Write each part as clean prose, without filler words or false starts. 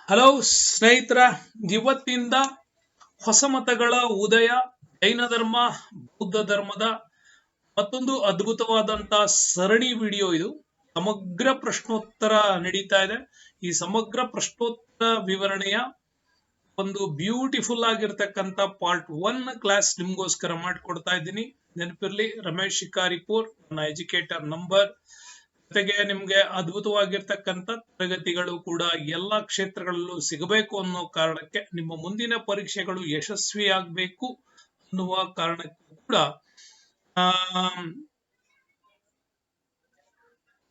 Hello ಸ್ನೇಹಿತರ, ಇವತ್ತಿಂದ ಹೊಸ ಮತಗಳ ಉದಯ, ಜೈನ ಧರ್ಮ, ಬೌದ್ಧ ಧರ್ಮದ ಮತ್ತೊಂದು ಅದ್ಭುತವಾದಂತ ಸರಣಿ ವಿಡಿಯೋ ಇದು. ಸಮಗ್ರ ಪ್ರಶ್ನೋತ್ತರ ನಡೀತಾ ಇದೆ. ಈ ಸಮಗ್ರ ಪ್ರಶ್ನೋತ್ತರ ವಿವರಣೆಯ ಒಂದು ಬ್ಯೂಟಿಫುಲ್ ಆಗಿರ್ತಕ್ಕಂಥ ಪಾರ್ಟ್ 1 ಕ್ಲಾಸ್ ನಿಮ್ಗೋಸ್ಕರ ಮಾಡಿಕೊಡ್ತಾ ಇದ್ದೀನಿ. ನೆನಪಿರ್ಲಿ, ರಮೇಶ್ ಶಿಕಾರಿಪುರ್ ನನ್ನ ಎಜುಕೇಟರ್ ನಂಬರ್. ಜೊತೆಗೆ ನಿಮ್ಗೆ ಅದ್ಭುತವಾಗಿರ್ತಕ್ಕಂಥ ತರಗತಿಗಳು ಕೂಡ ಎಲ್ಲಾ ಕ್ಷೇತ್ರಗಳಲ್ಲೂ ಸಿಗಬೇಕು ಅನ್ನೋ ಕಾರಣಕ್ಕೆ, ನಿಮ್ಮ ಮುಂದಿನ ಪರೀಕ್ಷೆಗಳು ಯಶಸ್ವಿಯಾಗಬೇಕು ಅನ್ನುವ ಕಾರಣಕ್ಕೂ ಕೂಡ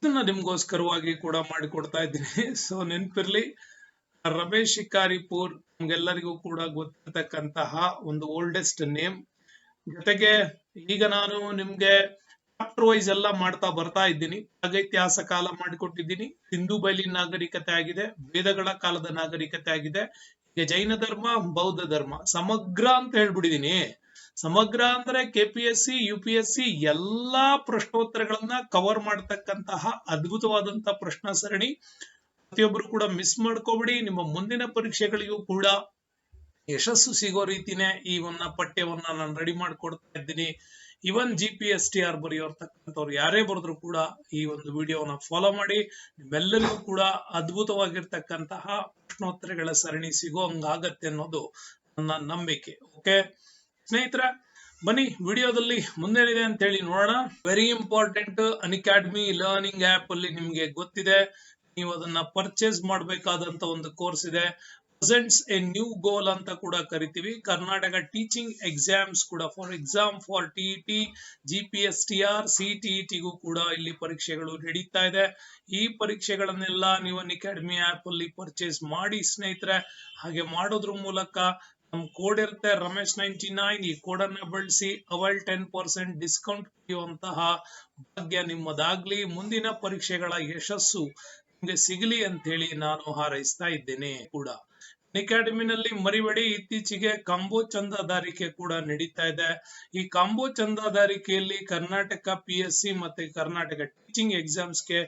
ಇದನ್ನ ನಿಮ್ಗೋಸ್ಕರವಾಗಿ ಕೂಡ ಮಾಡಿಕೊಡ್ತಾ ಇದ್ದೀನಿ. ಸೊ ನೆನಪಿರ್ಲಿ, ರಮೇಶ್ ಶಿಕಾರಿಪುರ್ ನಮ್ಗೆಲ್ಲರಿಗೂ ಕೂಡ ಗೊತ್ತಿರತಕ್ಕಂತಹ ಒಂದು ಓಲ್ಡೆಸ್ಟ್ ನೇಮ್. ಜೊತೆಗೆ ಈಗ ನಾನು ನಿಮ್ಗೆ ಚಾಪ್ಟರ್ ವೈಸ್ ಎಲ್ಲ ಮಾಡ್ತಾ ಬರ್ತಾ ಇದ್ದೀನಿ. ಪ್ರಾಗೈತಿಹಾಸ ಕಾಲ ಮಾಡಿಕೊಟ್ಟಿದ್ದೀನಿ, ಸಿಂಧು ಬಯಲಿನ ನಾಗರಿಕತೆ ಆಗಿದೆ, ವೇದಗಳ ಕಾಲದ ನಾಗರಿಕತೆ ಆಗಿದೆ, ಈಗ ಜೈನ ಧರ್ಮ, ಬೌದ್ಧ ಧರ್ಮ. ಸಮಗ್ರ ಅಂತ ಹೇಳ್ಬಿಟ್ಟಿದೀನಿ. ಸಮಗ್ರ ಅಂದ್ರೆ KPSC UPSC ಎಲ್ಲಾ ಪ್ರಶ್ನೋತ್ತರಗಳನ್ನ ಕವರ್ ಮಾಡತಕ್ಕಂತಹ ಅದ್ಭುತವಾದಂತಹ ಪ್ರಶ್ನಾ ಸರಣಿ. ಪ್ರತಿಯೊಬ್ಬರು ಕೂಡ ಮಿಸ್ ಮಾಡ್ಕೋಬಿಡಿ. ನಿಮ್ಮ ಮುಂದಿನ ಪರೀಕ್ಷೆಗಳಿಗೂ ಕೂಡ ಯಶಸ್ಸು ಸಿಗೋ ರೀತಿನೇ ಈ ಒಂದು ಪಠ್ಯವನ್ನ ನಾನು ರೆಡಿ ಮಾಡಿಕೊಡ್ತಾ ಇದ್ದೀನಿ. ಇವನ್ GPSTR ಬರೆಯೋರ್ತಕ್ಕಂಥವ್ರು ಯಾರೇ ಬರೆದ್ರು ಕೂಡ ಈ ಒಂದು ವಿಡಿಯೋನ ಫಾಲೋ ಮಾಡಿ. ನಿಮ್ಮೆಲ್ಲರಿಗೂ ಕೂಡ ಅದ್ಭುತವಾಗಿರ್ತಕ್ಕಂತಹ ಪ್ರಶ್ನೋತ್ತರಗಳ ಸರಣಿ ಸಿಗೋ ಹಂಗಾಗತ್ತೆ ಅನ್ನೋದು ನನ್ನ ನಂಬಿಕೆ. ಓಕೆ ಸ್ನೇಹಿತರ, ಬನ್ನಿ ವಿಡಿಯೋದಲ್ಲಿ ಮುಂದೇನಿದೆ ಅಂತ ಹೇಳಿ ನೋಡೋಣ. Very important. Unacademy learning app ಅಲ್ಲಿ ನಿಮ್ಗೆ ಗೊತ್ತಿದೆ, ನೀವು ಅದನ್ನ ಪರ್ಚೇಸ್ ಮಾಡಬೇಕಾದಂತ ಒಂದು ಕೋರ್ಸ್ ಇದೆ. ಪ್ರೆಸೆಂಟ್ಸ್ ಎ ನ್ಯೂ ಗೋಲ್ ಅಂತ ಕೂಡ ಕರಿತೀವಿ. ಕರ್ನಾಟಕ ಟೀಚಿಂಗ್ ಎಕ್ಸಾಮ್ಸ್ ಕೂಡ ಫಾರ್ TET, GPSTR, CTET ಗೂ ಕೂಡ ಇಲ್ಲಿ ಪರೀಕ್ಷೆಗಳು ನಡೀತಾ ಇದೆ. ಈ ಪರೀಕ್ಷೆಗಳನ್ನೆಲ್ಲ ನೀವು ಅನ್ಅಕಾಡೆಮಿ ಆಪ್ ಅಲ್ಲಿ ಪರ್ಚೇಸ್ ಮಾಡಿ ಸ್ನೇಹಿತರೆ. ಹಾಗೆ ಮಾಡೋದ್ರ ಮೂಲಕ ನಮ್ ಕೋಡ್ ಇರುತ್ತೆ ರಮೇಶ್99. ಈ ಕೋಡ್ ಅನ್ನ ಬಳಸಿ ಅವಲ್ 10% ಡಿಸ್ಕೌಂಟ್ ಪಡೆಯುವಂತಹ ಭಾಗ್ಯ ನಿಮ್ಮದಾಗ್ಲಿ. ಮುಂದಿನ ಪರೀಕ್ಷೆಗಳ ಯಶಸ್ಸು ನಿಮ್ಗೆ ಸಿಗಲಿ ಅಂತ ಹೇಳಿ ನಾನು ಹಾರೈಸ್ತಾ ಇದ್ದೇನೆ ಕೂಡ. ಅನ್ಅಕಾಡೆಮಿನಲ್ಲಿ ಮರಿಬೇಡಿ, ಇತ್ತೀಚೆಗೆ ಕಾಂಬೋ ಚಂದಾದಾರಿಕೆ ಕೂಡ ನಡೀತಾ ಇದೆ. ಈ ಕಾಂಬೋ ಚಂದಾದಾರಿಕೆಯಲ್ಲಿ ಕರ್ನಾಟಕ PSC ಮತ್ತೆ ಕರ್ನಾಟಕ ಟೀಚಿಂಗ್ ಎಕ್ಸಾಮ್ಸ್ಗೆ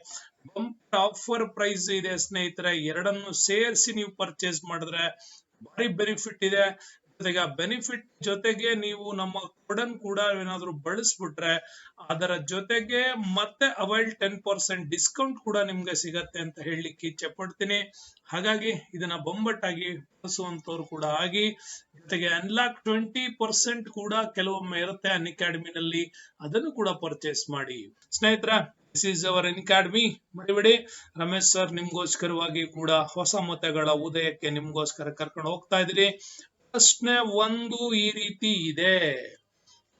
ಬಂಪರ್ ಆಫರ್ ಪ್ರೈಸ್ ಇದೆ ಸ್ನೇಹಿತರೆ. ಎರಡನ್ನು ಸೇರಿಸಿ ನೀವು ಪರ್ಚೇಸ್ ಮಾಡಿದ್ರೆ ಭಾರಿ ಬೆನಿಫಿಟ್ ಇದೆ. ಜೊತೆಗೆ ಬೆನಿಫಿಟ್ ಜೊತೆಗೆ ನೀವು ನಮ್ಮ ಕೋಡನ್ ಕೂಡ ಏನಾದ್ರು ಬಳಸ್ಬಿಟ್ರೆ ಅದರ ಜೊತೆಗೆ ಮತ್ತೆ ಅವೈಲ್ 10% ಡಿಸ್ಕೌಂಟ್ ಕೂಡ ನಿಮ್ಗೆ ಸಿಗತ್ತೆ ಅಂತ ಹೇಳಲಿಕ್ಕೆ ಇಚ್ಛೆ ಪಡ್ತೀನಿ. ಹಾಗಾಗಿ ಇದನ್ನ ಬೊಂಬಟ್ಟಾಗಿ ಬಳಸುವಂತವ್ರು ಕೂಡ ಆಗಿ. ಜೊತೆಗೆ ಅನ್ಲಾಕ್ 20% ಕೂಡ ಕೆಲವೊಮ್ಮೆ ಇರುತ್ತೆ ಅನ್ಅಕಾಡೆಮಿನಲ್ಲಿ, ಅದನ್ನು ಕೂಡ ಪರ್ಚೇಸ್ ಮಾಡಿ ಸ್ನೇಹಿತರ. This is our Unacademy. ಮರಿಬೇಡಿ, ರಮೇಶ್ ಸರ್ ನಿಮ್ಗೋಸ್ಕರವಾಗಿ ಕೂಡ ಹೊಸ ಮತಗಳ ಉದಯಕ್ಕೆ ನಿಮ್ಗೋಸ್ಕರ ಕರ್ಕೊಂಡು ಹೋಗ್ತಾ ಇದ್ದೀರಿ. ಪ್ರಶ್ನೆ 1 ಈ ರೀತಿ ಇದೆ: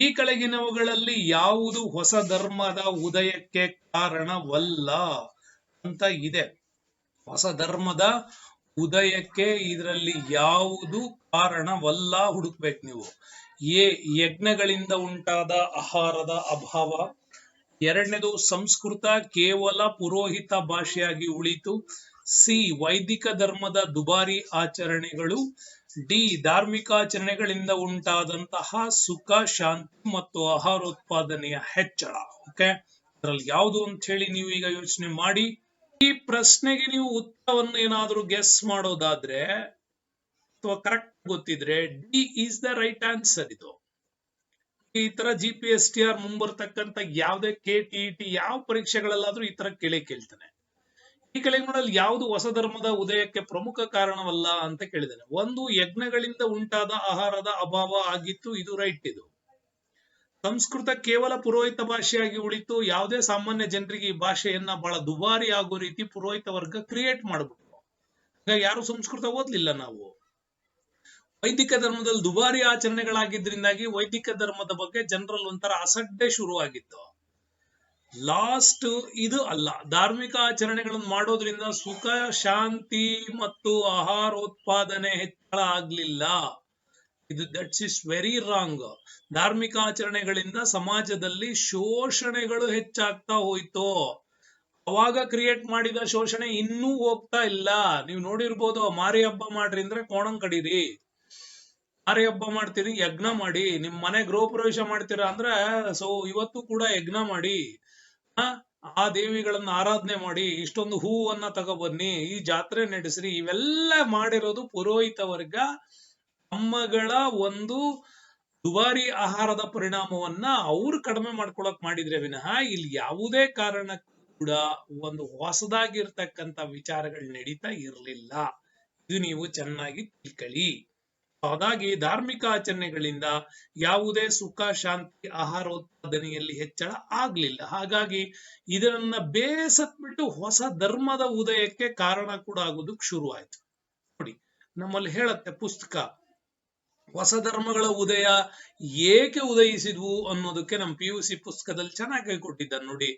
ಈ ಕೆಳಗಿನವುಗಳಲ್ಲಿ ಯಾವುದು ಹೊಸ ಧರ್ಮದ ಉದಯಕ್ಕೆ ಕಾರಣವಲ್ಲ ಅಂತ ಇದೆ. ಹೊಸ ಧರ್ಮದ ಉದಯಕ್ಕೆ ಇದರಲ್ಲಿ ಯಾವುದು ಕಾರಣವಲ್ಲ ಹುಡುಕ್ಬೇಕು ನೀವು. ಎ, ಯಜ್ಞಗಳಿಂದ ಉಂಟಾದ ಆಹಾರದ ಅಭಾವ. ಎರಡನೇದು, ಸಂಸ್ಕೃತ ಕೇವಲ ಪುರೋಹಿತ ಭಾಷೆಯಾಗಿ ಉಳಿತು. ಸಿ, ವೈದಿಕ ಧರ್ಮದ ದುಬಾರಿ ಆಚರಣೆಗಳು. ಡಿ, ಧಾರ್ಮಿಕ ಆಚರಣೆಗಳಿಂದ ಉಂಟಾದಂತಹ ಸುಖ, ಶಾಂತಿ ಮತ್ತು ಆಹಾರೋತ್ಪಾದನೆಯ ಹೆಚ್ಚಳ. ಓಕೆ, ಅದರಲ್ಲಿ ಯಾವುದು ಅಂತ ಹೇಳಿ ನೀವು ಈಗ ಯೋಚನೆ ಮಾಡಿ. ಈ ಪ್ರಶ್ನೆಗೆ ನೀವು ಉತ್ತರವನ್ನು ಏನಾದ್ರೂ ಗೆಸ್ ಮಾಡೋದಾದ್ರೆ ಅಥವಾ ಕರೆಕ್ಟ್ ಗೊತ್ತಿದ್ರೆ D is the right answer. ಇದು ಈ ತರ GPSTR ಮುಂಬರ್ತಕ್ಕಂಥ ಯಾವುದೇ KTET ಯಾವ ಪರೀಕ್ಷೆಗಳಲ್ಲಾದ್ರೂ ಈ ತರ ಕೇಳ್ತಾನೆ. ಈ ಕೆಳಗಿನಲ್ಲಿ ಯಾವುದು ಹೊಸ ಧರ್ಮದ ಉದಯಕ್ಕೆ ಪ್ರಮುಖ ಕಾರಣವಲ್ಲ ಅಂತ ಕೇಳಿದ್ದಾನೆ. ಒಂದು, ಯಜ್ಞಗಳಿಂದ ಉಂಟಾದ ಆಹಾರದ ಅಭಾವ ಆಗಿತ್ತು, ಇದು ರೈಟ್. ಇದು ಸಂಸ್ಕೃತ ಕೇವಲ ಪುರೋಹಿತ ಭಾಷೆಯಾಗಿ ಉಳಿತು. ಯಾವುದೇ ಸಾಮಾನ್ಯ ಜನರಿಗೆ ಈ ಭಾಷೆಯನ್ನ ಬಹಳ ದುಬಾರಿ ಆಗೋ ರೀತಿ ಪುರೋಹಿತ ವರ್ಗ ಕ್ರಿಯೇಟ್ ಮಾಡ್ಬಿಟ್ರು. ಹಾಗಾಗಿ ಯಾರು ಸಂಸ್ಕೃತ ಓದ್ಲಿಲ್ಲ ನಾವು. ವೈದಿಕ ಧರ್ಮದಲ್ಲಿ ದುಬಾರಿ ಆಚರಣೆಗಳಾಗಿದ್ರಿಂದಾಗಿ ವೈದಿಕ ಧರ್ಮದ ಬಗ್ಗೆ ಜನರಲ್ಲಿ ಒಂಥರ ಅಸಡ್ಡೆ ಶುರುವಾಗಿತ್ತು. ಲಾಸ್ಟ್ ಇದು ಅಲ್ಲ, ಧಾರ್ಮಿಕ ಆಚರಣೆಗಳನ್ನು ಮಾಡೋದ್ರಿಂದ ಸುಖ, ಶಾಂತಿ ಮತ್ತು ಆಹಾರೋತ್ಪಾದನೆ ಹೆಚ್ಚಳ ಆಗ್ಲಿಲ್ಲ. ಇದು ದಟ್ಸ್ ಇಸ್ ವೆರಿ ರಾಂಗ್. ಧಾರ್ಮಿಕ ಆಚರಣೆಗಳಿಂದ ಸಮಾಜದಲ್ಲಿ ಶೋಷಣೆಗಳು ಹೆಚ್ಚಾಗ್ತಾ ಹೋಯ್ತು. ಅವಾಗ ಕ್ರಿಯೇಟ್ ಮಾಡಿದ ಶೋಷಣೆ ಇನ್ನೂ ಹೋಗ್ತಾ ಇಲ್ಲ. ನೀವು ನೋಡಿರ್ಬೋದು, ಮಾರಿ ಹಬ್ಬ ಮಾಡ್ರಿ ಅಂದ್ರೆ ಕೋಣಂ ಕಡೀರಿ, ಮಾರಿ ಹಬ್ಬ ಮಾಡ್ತೀರಿ ಯಜ್ಞ ಮಾಡಿ, ನಿಮ್ ಮನೆ ಗೃಹ ಪ್ರವೇಶ ಮಾಡ್ತೀರಾ ಅಂದ್ರೆ ಸೊ ಇವತ್ತು ಕೂಡ ಯಜ್ಞ ಮಾಡಿ. ಆ ದೇವಿಗಳನ್ನ ಆರಾಧನೆ ಮಾಡಿ ಇಷ್ಟೊಂದು ಹೂವನ್ನ ತಗೊಬನ್ನಿ, ಈ ಜಾತ್ರೆ ನಡೆಸ್ರಿ, ಇವೆಲ್ಲ ಮಾಡಿರೋದು ಪುರೋಹಿತ ವರ್ಗ ತಮ್ಮಗಳ ಒಂದು ದುಬಾರಿ ಆಹಾರದ ಪರಿಣಾಮವನ್ನ ಅವ್ರು ಕಡಿಮೆ ಮಾಡ್ಕೊಳಕ್ ಮಾಡಿದ್ರೆ ವಿನಃ ಇಲ್ಲಿ ಯಾವುದೇ ಕಾರಣಕ್ಕೂ ಕೂಡ ಒಂದು ಹೊಸದಾಗಿರ್ತಕ್ಕಂಥ ವಿಚಾರಗಳು ನಡೀತಾ ಇರಲಿಲ್ಲ. ಇದು ನೀವು ಚೆನ್ನಾಗಿ ತಿಳ್ಕೊಳ್ಳಿ. ಹಾಗಾಗಿ ಧಾರ್ಮಿಕ ಆಚರಣೆಗಳಿಂದ ಯಾವುದೇ ಸುಖ ಶಾಂತಿ ಆಹಾರೋತ್ಪಾದನೆಯಲ್ಲಿ ಹೆಚ್ಚಳ ಆಗ್ಲಿಲ್ಲ. ಹಾಗಾಗಿ ಇದನ್ನ ಬೇಸತ್ಬಿಟ್ಟು ಹೊಸ ಧರ್ಮದ ಉದಯಕ್ಕೆ ಕಾರಣ ಕೂಡ ಆಗೋದಕ್ಕೆ ಶುರುವಾಯ್ತು. ನೋಡಿ, ನಮ್ಮಲ್ಲಿ ಹೇಳತ್ತೆ ಪುಸ್ತಕ, ಹೊಸ ಧರ್ಮಗಳ ಉದಯ ಏಕೆ ಉದಯಿಸಿದ್ವು ಅನ್ನೋದಕ್ಕೆ ನಮ್ಮ PUC ಪುಸ್ತಕದಲ್ಲಿ ಚೆನ್ನಾಗಿ ಕೊಟ್ಟಿದ್ದಾರೆ ನೋಡಿ.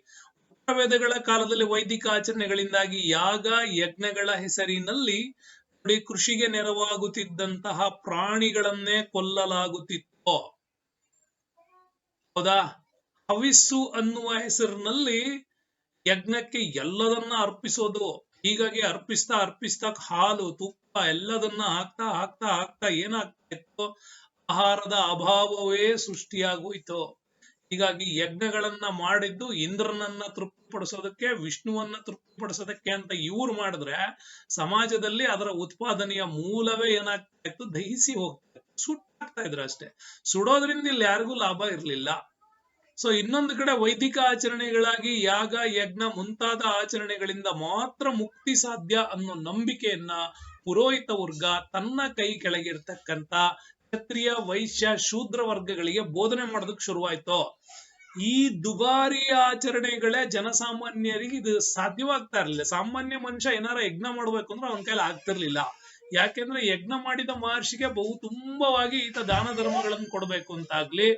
ವೇದಗಳ ಕಾಲದಲ್ಲಿ ವೈದಿಕ ಆಚರಣೆಗಳಿಂದಾಗಿ ಯಾಗ ಯಜ್ಞಗಳ ಹೆಸರಿನಲ್ಲಿ ನೋಡಿ ಕೃಷಿಗೆ ನೆರವಾಗುತ್ತಿದ್ದಂತಹ ಪ್ರಾಣಿಗಳನ್ನೇ ಕೊಲ್ಲಲಾಗುತ್ತಿತ್ತು. ಹೌದಾ? ಹವಿಸ್ಸು ಅನ್ನುವ ಹೆಸರಿನಲ್ಲಿ ಯಜ್ಞಕ್ಕೆ ಎಲ್ಲದನ್ನ ಅರ್ಪಿಸೋದು. ಹೀಗಾಗಿ ಅರ್ಪಿಸ್ತಾ ಹಾಲು ತುಪ್ಪ ಎಲ್ಲದನ್ನ ಹಾಕ್ತಾ ಹಾಕ್ತಾ ಹಾಕ್ತಾ ಏನಾಗ್ತಾ ಇತ್ತು, ಆಹಾರದ ಅಭಾವವೇ ಸೃಷ್ಟಿಯಾಗೋಯ್ತು. ಹೀಗಾಗಿ ಯಜ್ಞಗಳನ್ನ ಮಾಡಿದ್ದು ಇಂದ್ರನನ್ನ ತೃಪ್ತಿಪಡಿಸೋದಕ್ಕೆ, ವಿಷ್ಣುವನ್ನ ತೃಪ್ತಿಪಡಿಸೋದಕ್ಕೆ ಅಂತ ಇವ್ರು ಮಾಡಿದ್ರೆ ಸಮಾಜದಲ್ಲಿ ಅದರ ಉತ್ಪಾದನೆಯ ಮೂಲವೇ ಏನಾಗ್ತಾ ಇತ್ತು, ದಹಿಸಿ ಹೋಗ್ತಾ ಇತ್ತು, ಸುಟ್ಟಾಗ್ತಾ ಇದ್ರು ಅಷ್ಟೇ. ಸುಡೋದ್ರಿಂದ ಇಲ್ಲಿ ಯಾರಿಗೂ ಲಾಭ ಇರ್ಲಿಲ್ಲ. ಸೊ ಇನ್ನೊಂದು ಕಡೆ ವೈದಿಕ ಆಚರಣೆಗಳಾಗಿ ಯಾಗ ಯಜ್ಞ ಮುಂತಾದ ಆಚರಣೆಗಳಿಂದ ಮಾತ್ರ ಮುಕ್ತಿ ಸಾಧ್ಯ ಅನ್ನೋ ನಂಬಿಕೆಯನ್ನ ಪುರೋಹಿತ ವರ್ಗ ತನ್ನ ಕೈ ಕೆಳಗಿರ್ತಕ್ಕಂಥ ಕ್ಷತ್ರಿಯ ವೈಶ್ಯ ಶೂದ್ರ ವರ್ಗಗಳಿಗೆ ಬೋಧನೆ ಮಾಡೋದಕ್ಕೆ ಶುರುವಾಯ್ತು. ಈ ದುಬಾರಿ ಆಚರಣೆಗಳೇ ಜನಸಾಮಾನ್ಯರಿಗೆ ಇದು ಸಾಧ್ಯವಾಗ್ತಾ ಇರಲಿಲ್ಲ. ಸಾಮಾನ್ಯ ಮನುಷ್ಯ ಏನಾರ ಯಜ್ಞ ಮಾಡ್ಬೇಕು ಅಂದ್ರೆ ಅವನ ಕೈಲಿ ಆಗ್ತಿರ್ಲಿಲ್ಲ. ಯಾಕೆಂದ್ರೆ ಯಜ್ಞ ಮಾಡಿದ ಮಹರ್ಷಿಗೆ ತುಂಬವಾಗಿ ಈತ ದಾನ ಧರ್ಮಗಳನ್ನು ಕೊಡ್ಬೇಕು ಅಂತಾಗ್ಲಿ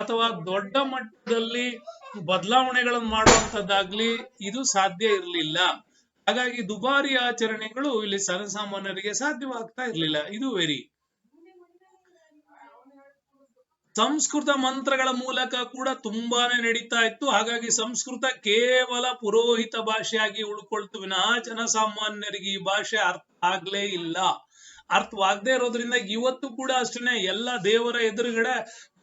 ಅಥವಾ ದೊಡ್ಡ ಮಟ್ಟದಲ್ಲಿ ಬದಲಾವಣೆಗಳನ್ನು ಮಾಡುವಂತದ್ದಾಗ್ಲಿ ಇದು ಸಾಧ್ಯ ಇರಲಿಲ್ಲ. ಹಾಗಾಗಿ ದುಬಾರಿ ಆಚರಣೆಗಳು ಇಲ್ಲಿ ಜನಸಾಮಾನ್ಯರಿಗೆ ಸಾಧ್ಯವಾಗ್ತಾ ಇರಲಿಲ್ಲ. ಇದು ವೆರಿ ಸಂಸ್ಕೃತ ಮಂತ್ರಗಳ ಮೂಲಕ ಕೂಡ ತುಂಬಾನೇ ನಡೀತಾ ಇತ್ತು. ಹಾಗಾಗಿ ಸಂಸ್ಕೃತ ಕೇವಲ ಪುರೋಹಿತ ಭಾಷೆಯಾಗಿ ಉಳ್ಕೊಳ್ತು ವಿನಃ ಜನಸಾಮಾನ್ಯರಿಗೆ ಈ ಭಾಷೆ ಅರ್ಥ ಆಗ್ಲೇ ಇಲ್ಲ. ಅರ್ಥವಾಗದೆ ಇರೋದ್ರಿಂದ ಇವತ್ತು ಕೂಡ ಅಷ್ಟೇನೆ ಎಲ್ಲ ದೇವರ ಎದುರುಗಡೆ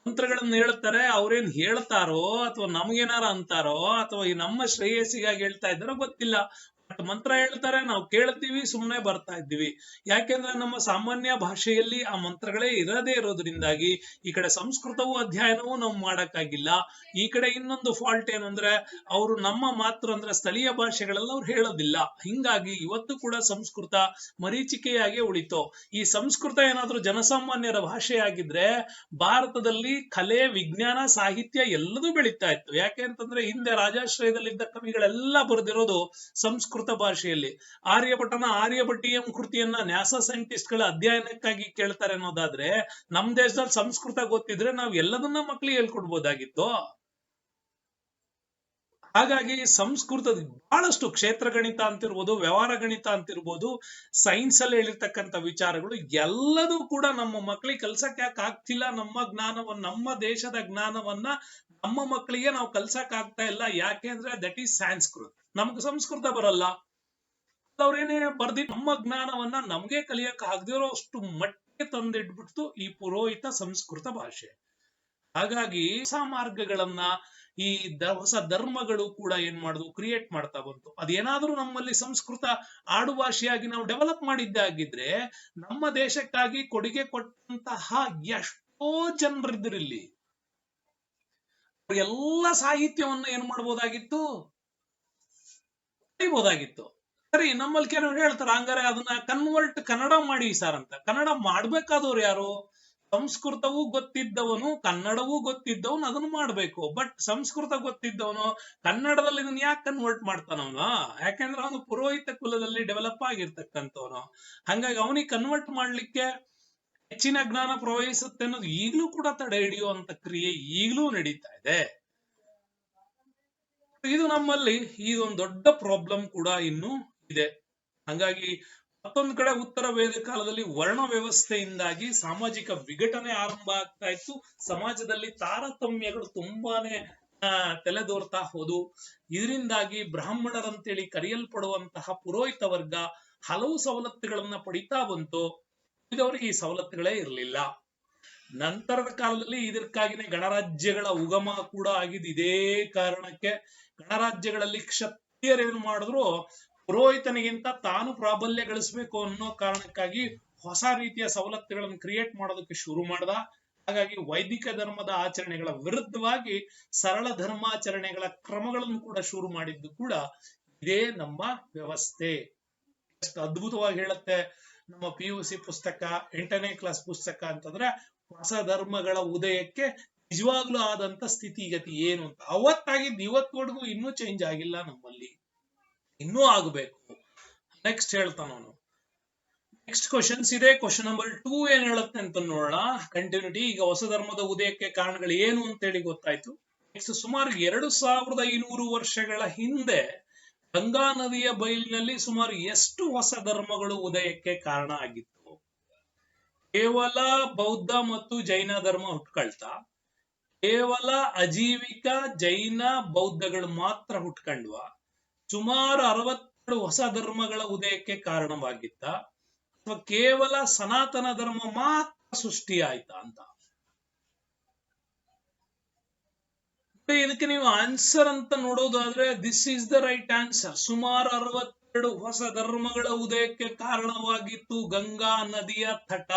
ಮಂತ್ರಗಳನ್ನ ಹೇಳ್ತಾರೆ. ಅವ್ರೇನ್ ಹೇಳ್ತಾರೋ ಅಥವಾ ನಮ್ಗೇನಾರ ಅಂತಾರೋ ಅಥವಾ ಈ ನಮ್ಮ ಶ್ರೇಯಸ್ಸಿಗಾಗಿ ಹೇಳ್ತಾ ಇದ್ದಾರೋ ಗೊತ್ತಿಲ್ಲ. ಮಂತ್ರ ಹೇಳ್ತಾರೆ, ನಾವು ಕೇಳ್ತೀವಿ, ಸುಮ್ಮನೆ ಬರ್ತಾ ಇದ್ದೀವಿ. ಯಾಕೆಂದ್ರೆ ನಮ್ಮ ಸಾಮಾನ್ಯ ಭಾಷೆಯಲ್ಲಿ ಆ ಮಂತ್ರಗಳೇ ಇರದೇ ಇರೋದ್ರಿಂದಾಗಿ ಈ ಕಡೆ ಸಂಸ್ಕೃತವೂ ಅಧ್ಯಯನವೂ ನಾವು ಮಾಡಕ್ಕಾಗಿಲ್ಲ. ಈ ಕಡೆ ಇನ್ನೊಂದು ಫಾಲ್ಟ್ ಏನು ಅಂದ್ರೆ ಅವರು ನಮ್ಮ ಮಾತೃ ಅಂದ್ರೆ ಸ್ಥಳೀಯ ಭಾಷೆಗಳೆಲ್ಲ ಅವ್ರು ಹೇಳೋದಿಲ್ಲ. ಹಿಂಗಾಗಿ ಇವತ್ತು ಕೂಡ ಸಂಸ್ಕೃತ ಮರೀಚಿಕೆಯಾಗಿ ಉಳಿತು. ಈ ಸಂಸ್ಕೃತ ಏನಾದ್ರೂ ಜನಸಾಮಾನ್ಯರ ಭಾಷೆಯಾಗಿದ್ರೆ ಭಾರತದಲ್ಲಿ ಕಲೆ ವಿಜ್ಞಾನ ಸಾಹಿತ್ಯ ಎಲ್ಲದೂ ಬೆಳೀತಾ ಇತ್ತು. ಯಾಕೆ ಅಂತಂದ್ರೆ ಹಿಂದೆ ರಾಜಾಶ್ರಯದಲ್ಲಿದ್ದ ಕವಿಗಳೆಲ್ಲ ಬರೆದಿರೋದು ಸಂಸ್ಕೃತ ಭಾಷೆಯಲ್ಲಿ. ಆರ್ಯಭಟೀಯಂ ಕೃತಿಯನ್ನ ನ್ಯಾಸಾ ಸೈಂಟಿಸ್ಟ್ ಗಳ ಅಧ್ಯಯನಕ್ಕಾಗಿ ಕೇಳ್ತಾರೆ ಅನ್ನೋದಾದ್ರೆ ನಮ್ ದೇಶದಲ್ಲಿ ಸಂಸ್ಕೃತ ಗೊತ್ತಿದ್ರೆ ನಾವು ಎಲ್ಲದನ್ನ ಮಕ್ಕಳಿಗೆ ಹೇಳ್ಕೊಡ್ಬೋದಾಗಿತ್ತು. ಹಾಗಾಗಿ ಸಂಸ್ಕೃತದ ಬಹಳಷ್ಟು ಕ್ಷೇತ್ರ ಗಣಿತ ಅಂತಿರ್ಬೋದು, ವ್ಯವಹಾರ ಗಣಿತ ಅಂತಿರ್ಬೋದು, ಸೈನ್ಸ್ ಅಲ್ಲಿ ಹೇಳಿರ್ತಕ್ಕಂಥ ವಿಚಾರಗಳು ಎಲ್ಲದೂ ಕೂಡ ನಮ್ಮ ಮಕ್ಕಳಿಗೆ ಕಲ್ಸಕ್ ಯಾಕೆ ಆಗ್ತಿಲ್ಲ? ನಮ್ಮ ದೇಶದ ಜ್ಞಾನವನ್ನ ನಮ್ಮ ಮಕ್ಕಳಿಗೆ ನಾವು ಕಲ್ಸಕ್ ಆಗ್ತಾ ಇಲ್ಲ. ಯಾಕೆ ಅಂದ್ರೆ ದಟ್ ಈಸ್ ಸಂಸ್ಕೃತ. ನಮ್ಗೆ ಸಂಸ್ಕೃತ ಬರಲ್ಲ, ಅವ್ರೇನೇ ಬರ್ದಿ ನಮ್ಮ ಜ್ಞಾನವನ್ನ ನಮ್ಗೆ ಕಲಿಯಕ್ ಆಗದಿರೋ ಅಷ್ಟು ಮಟ್ಟಿಗೆ ತಂದಿಟ್ಬಿಡ್ತು ಈ ಪುರೋಹಿತ ಸಂಸ್ಕೃತ ಭಾಷೆ. ಹಾಗಾಗಿ ಹೊಸ ಮಾರ್ಗಗಳನ್ನ ಈ ಹೊಸ ಧರ್ಮಗಳು ಕೂಡ ಏನ್ ಮಾಡುದು, ಕ್ರಿಯೇಟ್ ಮಾಡ್ತಾ ಬಂತು. ಅದೇನಾದ್ರೂ ನಮ್ಮಲ್ಲಿ ಸಂಸ್ಕೃತ ಆಡುಭಾಷೆಯಾಗಿ ನಾವು ಡೆವಲಪ್ ಮಾಡಿದ್ದಾಗಿದ್ರೆ ನಮ್ಮ ದೇಶಕ್ಕಾಗಿ ಕೊಡುಗೆ ಕೊಟ್ಟಂತಹ ಎಷ್ಟೋ ಜನರಿದ್ರಲ್ಲಿ ಎಲ್ಲ ಸಾಹಿತ್ಯವನ್ನ ಏನ್ ಮಾಡ್ಬೋದಾಗಿತ್ತು, ಕಲಿಬೋದಾಗಿತ್ತು. ಸರಿ, ನಮ್ಮಲ್ಲಿ ಕೆಲವರು ಹೇಳ್ತಾರೆ ಹಂಗಾರೆ ಅದನ್ನ ಕನ್ನಡ ಮಾಡಿ ಸರ್ ಅಂತ. ಕನ್ನಡ ಮಾಡ್ಬೇಕಾದವ್ರು ಯಾರು? ಸಂಸ್ಕೃತವೂ ಗೊತ್ತಿದ್ದವನು ಕನ್ನಡವೂ ಗೊತ್ತಿದ್ದವನು ಅದನ್ನು ಮಾಡ್ಬೇಕು. ಬಟ್ ಸಂಸ್ಕೃತ ಗೊತ್ತಿದ್ದವನು ಕನ್ನಡದಲ್ಲಿ ಇದನ್ನ ಯಾಕೆ ಕನ್ವರ್ಟ್ ಮಾಡ್ತಾನವನು? ಯಾಕೆಂದ್ರೆ ಅವನು ಪುರೋಹಿತ ಕುಲದಲ್ಲಿ ಡೆವಲಪ್ ಆಗಿರ್ತಕ್ಕಂಥವನು. ಹಂಗಾಗಿ ಅವನಿಗೆ ಕನ್ವರ್ಟ್ ಮಾಡ್ಲಿಕ್ಕೆ ಹೆಚ್ಚಿನ ಜ್ಞಾನ ಪ್ರವಹಿಸುತ್ತೆ ಅನ್ನೋದು ಈಗಲೂ ಕೂಡ ತಡೆ ಹಿಡಿಯುವಂತ ಕ್ರಿಯೆ ಈಗಲೂ ನಡೀತಾ ಇದೆ. ಇದು ನಮ್ಮಲ್ಲಿ ಇದೊಂದು ದೊಡ್ಡ ಪ್ರಾಬ್ಲಮ್ ಕೂಡ ಇನ್ನು ಇದೆ. ಹಂಗಾಗಿ ಮತ್ತೊಂದು ಕಡೆ ಉತ್ತರ ವೇದ ಕಾಲದಲ್ಲಿ ವರ್ಣ ವ್ಯವಸ್ಥೆಯಿಂದಾಗಿ ಸಾಮಾಜಿಕ ವಿಘಟನೆ ಆರಂಭ ಆಗ್ತಾ ಇತ್ತು. ಸಮಾಜದಲ್ಲಿ ತಾರತಮ್ಯಗಳು ತುಂಬಾನೇ ತಲೆದೋರ್ತಾ ಹೋದು. ಇದರಿಂದಾಗಿ ಬ್ರಾಹ್ಮಣರಂತೇಳಿ ಕರೆಯಲ್ಪಡುವಂತಹ ಪುರೋಹಿತ ವರ್ಗ ಹಲವು ಸವಲತ್ತುಗಳನ್ನ ಪಡಿತಾ ಬಂತು. ಇದವರಿಗೆ ಈ ಸವಲತ್ತುಗಳೇ ಇರಲಿಲ್ಲ. ನಂತರದ ಕಾಲದಲ್ಲಿ ಇದಕ್ಕಾಗಿನೇ ಗಣರಾಜ್ಯಗಳ ಉಗಮ ಕೂಡ ಆಗಿದ್ದು ಇದೇ ಕಾರಣಕ್ಕೆ. ಗಣರಾಜ್ಯಗಳಲ್ಲಿ ಕ್ಷತ್ರಿಯರೇನು ಮಾಡಿದ್ರು, ಪುರೋಹಿತನಿಗಿಂತ ತಾನು ಪ್ರಾಬಲ್ಯ ಗಳಿಸಬೇಕು ಅನ್ನೋ ಕಾರಣಕ್ಕಾಗಿ ಹೊಸ ರೀತಿಯ ಸವಲತ್ತುಗಳನ್ನು ಕ್ರಿಯೇಟ್ ಮಾಡೋದಕ್ಕೆ ಶುರು ಮಾಡ್ದ. ಹಾಗಾಗಿ ವೈದಿಕ ಧರ್ಮದ ಆಚರಣೆಗಳ ವಿರುದ್ಧವಾಗಿ ಸರಳ ಧರ್ಮಾಚರಣೆಗಳ ಕ್ರಮಗಳನ್ನು ಕೂಡ ಶುರು ಮಾಡಿದ್ದು ಕೂಡ ಇದೇ ನಮ್ಮ ವ್ಯವಸ್ಥೆ. ಎಷ್ಟು ಅದ್ಭುತವಾಗಿ ಹೇಳುತ್ತೆ ನಮ್ಮ PUC ಪುಸ್ತಕ, 8ನೇ ಕ್ಲಾಸ್ ಪುಸ್ತಕ ಅಂತಂದ್ರೆ ಹೊಸ ಧರ್ಮಗಳ ಉದಯಕ್ಕೆ ನಿಜವಾಗ್ಲೂ ಆದಂತ ಸ್ಥಿತಿಗತಿ ಏನು ಅಂತ. ಅವತ್ತಾಗಿದ್ದು ಇವತ್ತವರೆಗೂ ಇನ್ನೂ ಚೇಂಜ್ ಆಗಿಲ್ಲ, ನಮ್ಮಲ್ಲಿ ಇನ್ನೂ ಆಗಬೇಕು. ನೆಕ್ಸ್ಟ್ ಹೇಳ್ತಾನವನು. ನೆಕ್ಸ್ಟ್ ಕ್ವಶನ್ಸ್ ಇದೆ. ಕ್ವಶನ್ ನಂಬರ್ 2 ಏನ್ ಹೇಳುತ್ತೆ ಅಂತ ನೋಡೋಣ. ಕಂಟಿನ್ಯೂಟಿ. ಈಗ ಹೊಸ ಧರ್ಮದ ಉದಯಕ್ಕೆ ಕಾರಣಗಳು ಏನು ಅಂತೇಳಿ ಗೊತ್ತಾಯ್ತು. ನೆಕ್ಸ್ಟ್, ಸುಮಾರು 2500 ವರ್ಷಗಳ ಹಿಂದೆ ಗಂಗಾ ನದಿಯ ಬಯಲಿನಲ್ಲಿ ಸುಮಾರು ಎಷ್ಟು ಹೊಸ ಧರ್ಮಗಳು ಉದಯಕ್ಕೆ ಕಾರಣ ಆಗಿತ್ತು? ಕೇವಲ ಬೌದ್ಧ ಮತ್ತು ಜೈನ ಧರ್ಮ ಹುಟ್ಕೊಳ್ತಾ, ಕೇವಲ ಅಜೀವಿಕ ಜೈನ ಬೌದ್ಧಗಳು ಮಾತ್ರ ಹುಟ್ಕೊಂಡ್ವ, ಸುಮಾರು 62 ಹೊಸ ಧರ್ಮಗಳ ಉದಯಕ್ಕೆ ಕಾರಣವಾಗಿತ್ತ, ಅಥವಾ ಕೇವಲ ಸನಾತನ ಧರ್ಮ ಮಾತ್ರ ಸೃಷ್ಟಿ ಆಯ್ತಾ ಅಂತ. ಇದಕ್ಕೆ ನೀವು ಆನ್ಸರ್ ಅಂತ ನೋಡೋದಾದ್ರೆ this is the right answer. ಸುಮಾರು 62 ಹೊಸ ಧರ್ಮಗಳ ಉದಯಕ್ಕೆ ಕಾರಣವಾಗಿತ್ತು ಗಂಗಾ ನದಿಯ ತಟ.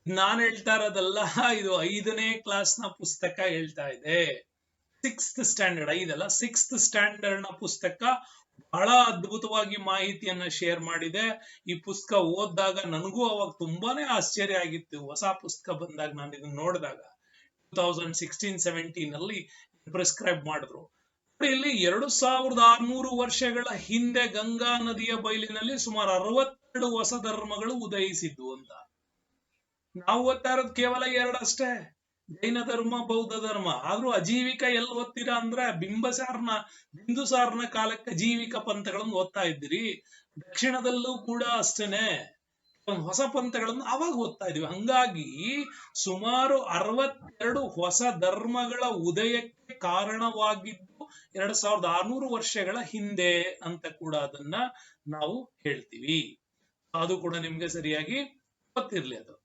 ನಾನು ಹೇಳ್ತಾ ಇರೋದಲ್ಲ, ಇದು 5ನೇ ಕ್ಲಾಸ್ನ ಪುಸ್ತಕ ಹೇಳ್ತಾ ಇದೆ. 6th ಸ್ಟ್ಯಾಂಡರ್ಡ್, 5 ಅಲ್ಲ 6th ಸ್ಟ್ಯಾಂಡರ್ಡ್ ನ ಪುಸ್ತಕ ಬಹಳ ಅದ್ಭುತವಾಗಿ ಮಾಹಿತಿಯನ್ನ ಶೇರ್ ಮಾಡಿದೆ. ಈ ಪುಸ್ತಕ ಓದಿದಾಗ ನನಗೂ ಅವಾಗ ತುಂಬಾನೇ ಆಶ್ಚರ್ಯ ಆಗಿತ್ತು. ಹೊಸ ಪುಸ್ತಕ ಬಂದಾಗ ನಾನು ಇದನ್ನ ನೋಡಿದಾಗ 2016-17 ಅಲ್ಲಿ ಪ್ರಿಸ್ಕ್ರೈಬ್ ಮಾಡಿದ್ರು. ಇಲ್ಲಿ 2600 ವರ್ಷಗಳ ಹಿಂದೆ ಗಂಗಾ ನದಿಯ ಬಯಲಿನಲ್ಲಿ ಸುಮಾರು 62 ಹೊಸ ಧರ್ಮಗಳು ಉದಯಿಸಿದ್ವು ಅಂತ. ನಾವು ಓದ್ತಾ ಇರೋದು ಕೇವಲ 2 ಅಷ್ಟೇ, ಜೈನ ಧರ್ಮ, ಬೌದ್ಧ ಧರ್ಮ. ಆದ್ರೂ ಅಜೀವಿಕ ಎಲ್ಲಿ ಓದ್ತೀರಾ ಅಂದ್ರೆ ಬಿಂದುಸಾರನ ಕಾಲಕ್ಕೆ ಅಜೀವಿಕ ಪಂಥಗಳನ್ನು ಓದ್ತಾ ಇದ್ದೀರಿ. ದಕ್ಷಿಣದಲ್ಲೂ ಕೂಡ ಅಷ್ಟೇನೆ ಹೊಸ ಪಂಥಗಳನ್ನು ಅವಾಗ ಓದ್ತಾ ಇದೀವಿ. ಹಂಗಾಗಿ ಸುಮಾರು 62 ಹೊಸ ಧರ್ಮಗಳ ಉದಯಕ್ಕೆ ಕಾರಣವಾಗಿದ್ದು 2600 ವರ್ಷಗಳ ಹಿಂದೆ ಅಂತ ಕೂಡ ಅದನ್ನ ನಾವು ಹೇಳ್ತೀವಿ. ಅದು ಕೂಡ ನಿಮ್ಗೆ ಸರಿಯಾಗಿ ಗೊತ್ತಿರ್ಲಿ ಅದು.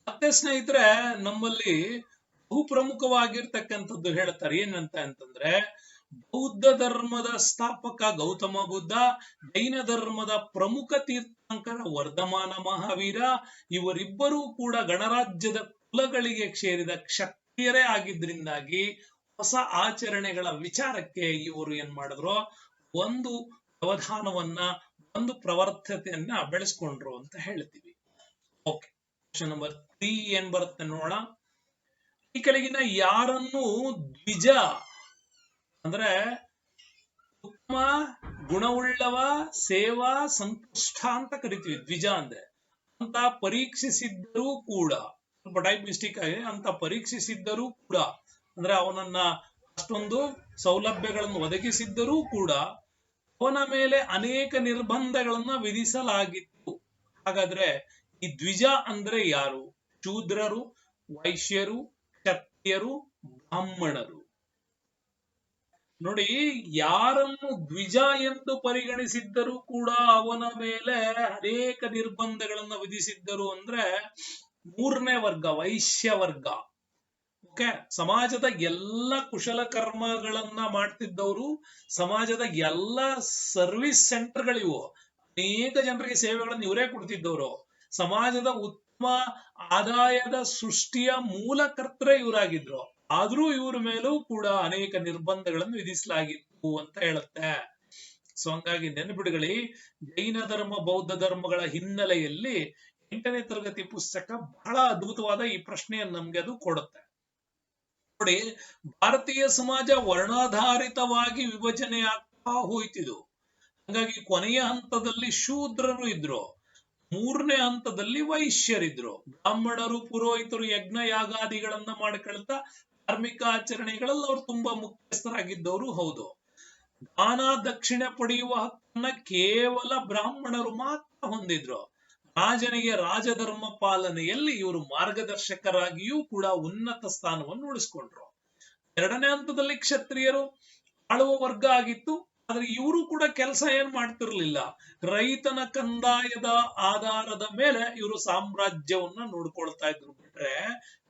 ಮತ್ತೆ ಸ್ನೇಹಿತರೆ, ನಮ್ಮಲ್ಲಿ ಬಹು ಪ್ರಮುಖವಾಗಿರ್ತಕ್ಕಂಥದ್ದು ಹೇಳ್ತಾರೆ ಏನಂತ ಅಂತಂದ್ರೆ, ಬೌದ್ಧ ಧರ್ಮದ ಸ್ಥಾಪಕ ಗೌತಮ ಬುದ್ಧ, ಜೈನ ಧರ್ಮದ ಪ್ರಮುಖ ತೀರ್ಥಂಕರ ವರ್ಧಮಾನ ಮಹಾವೀರ, ಇವರಿಬ್ಬರೂ ಕೂಡ ಗಣರಾಜ್ಯದ ಕುಲಗಳಿಗೆ ಸೇರಿದ ಕ್ಷತ್ರಿಯರೇ ಆಗಿದ್ರಿಂದಾಗಿ ಹೊಸ ಆಚರಣೆಗಳ ವಿಚಾರಕ್ಕೆ ಇವರು ಏನ್ ಮಾಡಿದ್ರು, ಒಂದು ವ್ಯವಧಾನವನ್ನ, ಒಂದು ಪ್ರವರ್ತತೆಯನ್ನ ಬೆಳೆಸ್ಕೊಂಡ್ರು ಅಂತ ಹೇಳ್ತೀವಿ. ಓಕೆ, ಕ್ವಶನ್ ನಂಬರ್ 3 ಏನ್ ಬರುತ್ತೆ ನೋಡೋಣ. ಈ ಕೆಳಗಿನ ಯಾರನ್ನು ದ್ವಿಜ ಅಂದ್ರೆ ಉತ್ತಮ ಗುಣವುಳ್ಳವ, ಸೇವಾ ಸಂತುಷ್ಟ ಅಂತ ಕರಿತೀವಿ. ದ್ವಿಜ ಅಂದ್ರೆ ಅಂತ ಪರೀಕ್ಷಿಸಿದ್ದರೂ ಕೂಡ, ಸ್ವಲ್ಪ ಟೈಪ್ ಮಿಸ್ಟೇಕ್ ಆಗಿದೆ, ಅಂತ ಪರೀಕ್ಷಿಸಿದ್ದರೂ ಕೂಡ ಅಂದ್ರೆ ಅವನನ್ನ ಅಷ್ಟೊಂದು ಸೌಲಭ್ಯಗಳನ್ನು ಒದಗಿಸಿದ್ದರೂ ಕೂಡ ಅವನ ಮೇಲೆ ಅನೇಕ ನಿರ್ಬಂಧಗಳನ್ನ ವಿಧಿಸಲಾಗಿತ್ತು. ಹಾಗಾದ್ರೆ ಈ ದ್ವಿಜ ಅಂದ್ರೆ ಯಾರು? ಶೂದ್ರರು, ವೈಶ್ಯರು, ಕ್ಷತ್ರಿಯರು, ಬ್ರಾಹ್ಮಣರು. ನೋಡಿ, ಯಾರನ್ನು ದ್ವಿಜ ಎಂದು ಪರಿಗಣಿಸಿದ್ದರೂ ಕೂಡ ಅವನ ಮೇಲೆ ಅನೇಕ ನಿರ್ಬಂಧಗಳನ್ನ ವಿಧಿಸಿದ್ದರು ಅಂದ್ರೆ 3ನೇ ವರ್ಗ, ವೈಶ್ಯ ವರ್ಗ. ಓಕೆ, ಸಮಾಜದ ಎಲ್ಲ ಕುಶಲ ಕರ್ಮಗಳನ್ನ ಮಾಡ್ತಿದ್ದವರು, ಸಮಾಜದ ಎಲ್ಲ ಸರ್ವಿಸ್ ಸೆಂಟರ್ಗಳಿವು, ಅನೇಕ ಜನರಿಗೆ ಸೇವೆಗಳನ್ನು ಇವರೇ ಕೊಡ್ತಿದ್ದವರು, ಸಮಾಜದ ಉತ್ತಮ ಆದಾಯದ ಸೃಷ್ಟಿಯ ಮೂಲಕರ್ತರೇ ಇವರಾಗಿದ್ರು. ಆದ್ರೂ ಇವ್ರ ಮೇಲೂ ಕೂಡ ಅನೇಕ ನಿರ್ಬಂಧಗಳನ್ನು ವಿಧಿಸಲಾಗಿತ್ತು ಅಂತ ಹೇಳುತ್ತೆ. ಸೊ ಹಂಗಾಗಿ ನೆನಪಿಡುಗಳಿ, ಜೈನ ಧರ್ಮ, ಬೌದ್ಧ ಧರ್ಮಗಳ ಹಿನ್ನೆಲೆಯಲ್ಲಿ 8ನೇ ತರಗತಿ ಪುಸ್ತಕ ಬಹಳ ಅದ್ಭುತವಾದ ಈ ಪ್ರಶ್ನೆಯನ್ನು ನಮ್ಗೆ ಅದು ಕೊಡುತ್ತೆ. ನೋಡಿ, ಭಾರತೀಯ ಸಮಾಜ ವರ್ಣಾಧಾರಿತವಾಗಿ ವಿಭಜನೆ ಆಗ್ತಾ ಹೋಯ್ತಿದ್ದು. ಹಾಗಾಗಿ ಕೊನೆಯ ಹಂತದಲ್ಲಿ ಶೂದ್ರರು ಇದ್ರು, 3ನೇ ಹಂತದಲ್ಲಿ ವೈಶ್ಯರಿದ್ರು. ಬ್ರಾಹ್ಮಣರು, ಪುರೋಹಿತರು ಯಜ್ಞ ಯಾಗಾದಿಗಳನ್ನ ಮಾಡ್ಕೊಳ್ತಾ ಧಾರ್ಮಿಕ ಆಚರಣೆಗಳಲ್ಲಿ ಅವ್ರು ತುಂಬಾ ಮುಖ್ಯಸ್ಥರಾಗಿದ್ದವರು. ಹೌದು, ದಾನ ದಕ್ಷಿಣೆ ಪಡೆಯುವ ಹಕ್ಕನ್ನ ಕೇವಲ ಬ್ರಾಹ್ಮಣರು ಮಾತ್ರ ಹೊಂದಿದ್ರು. ರಾಜನಿಗೆ ರಾಜಧರ್ಮ ಪಾಲನೆಯಲ್ಲಿ ಇವರು ಮಾರ್ಗದರ್ಶಕರಾಗಿಯೂ ಕೂಡ ಉನ್ನತ ಸ್ಥಾನವನ್ನು ಉಳಿಸ್ಕೊಂಡ್ರು. 2ನೇ ಹಂತದಲ್ಲಿ ಕ್ಷತ್ರಿಯರು ಆಳುವ ವರ್ಗ ಆಗಿತ್ತು. ಆದ್ರೆ ಇವರು ಕೂಡ ಕೆಲಸ ಏನ್ ಮಾಡ್ತಿರ್ಲಿಲ್ಲ. ರೈತನ ಕಂದಾಯದ ಆಧಾರದ ಮೇಲೆ ಇವರು ಸಾಮ್ರಾಜ್ಯವನ್ನ ನೋಡ್ಕೊಳ್ತಾ ಇದ್ರು ಬಿಟ್ರೆ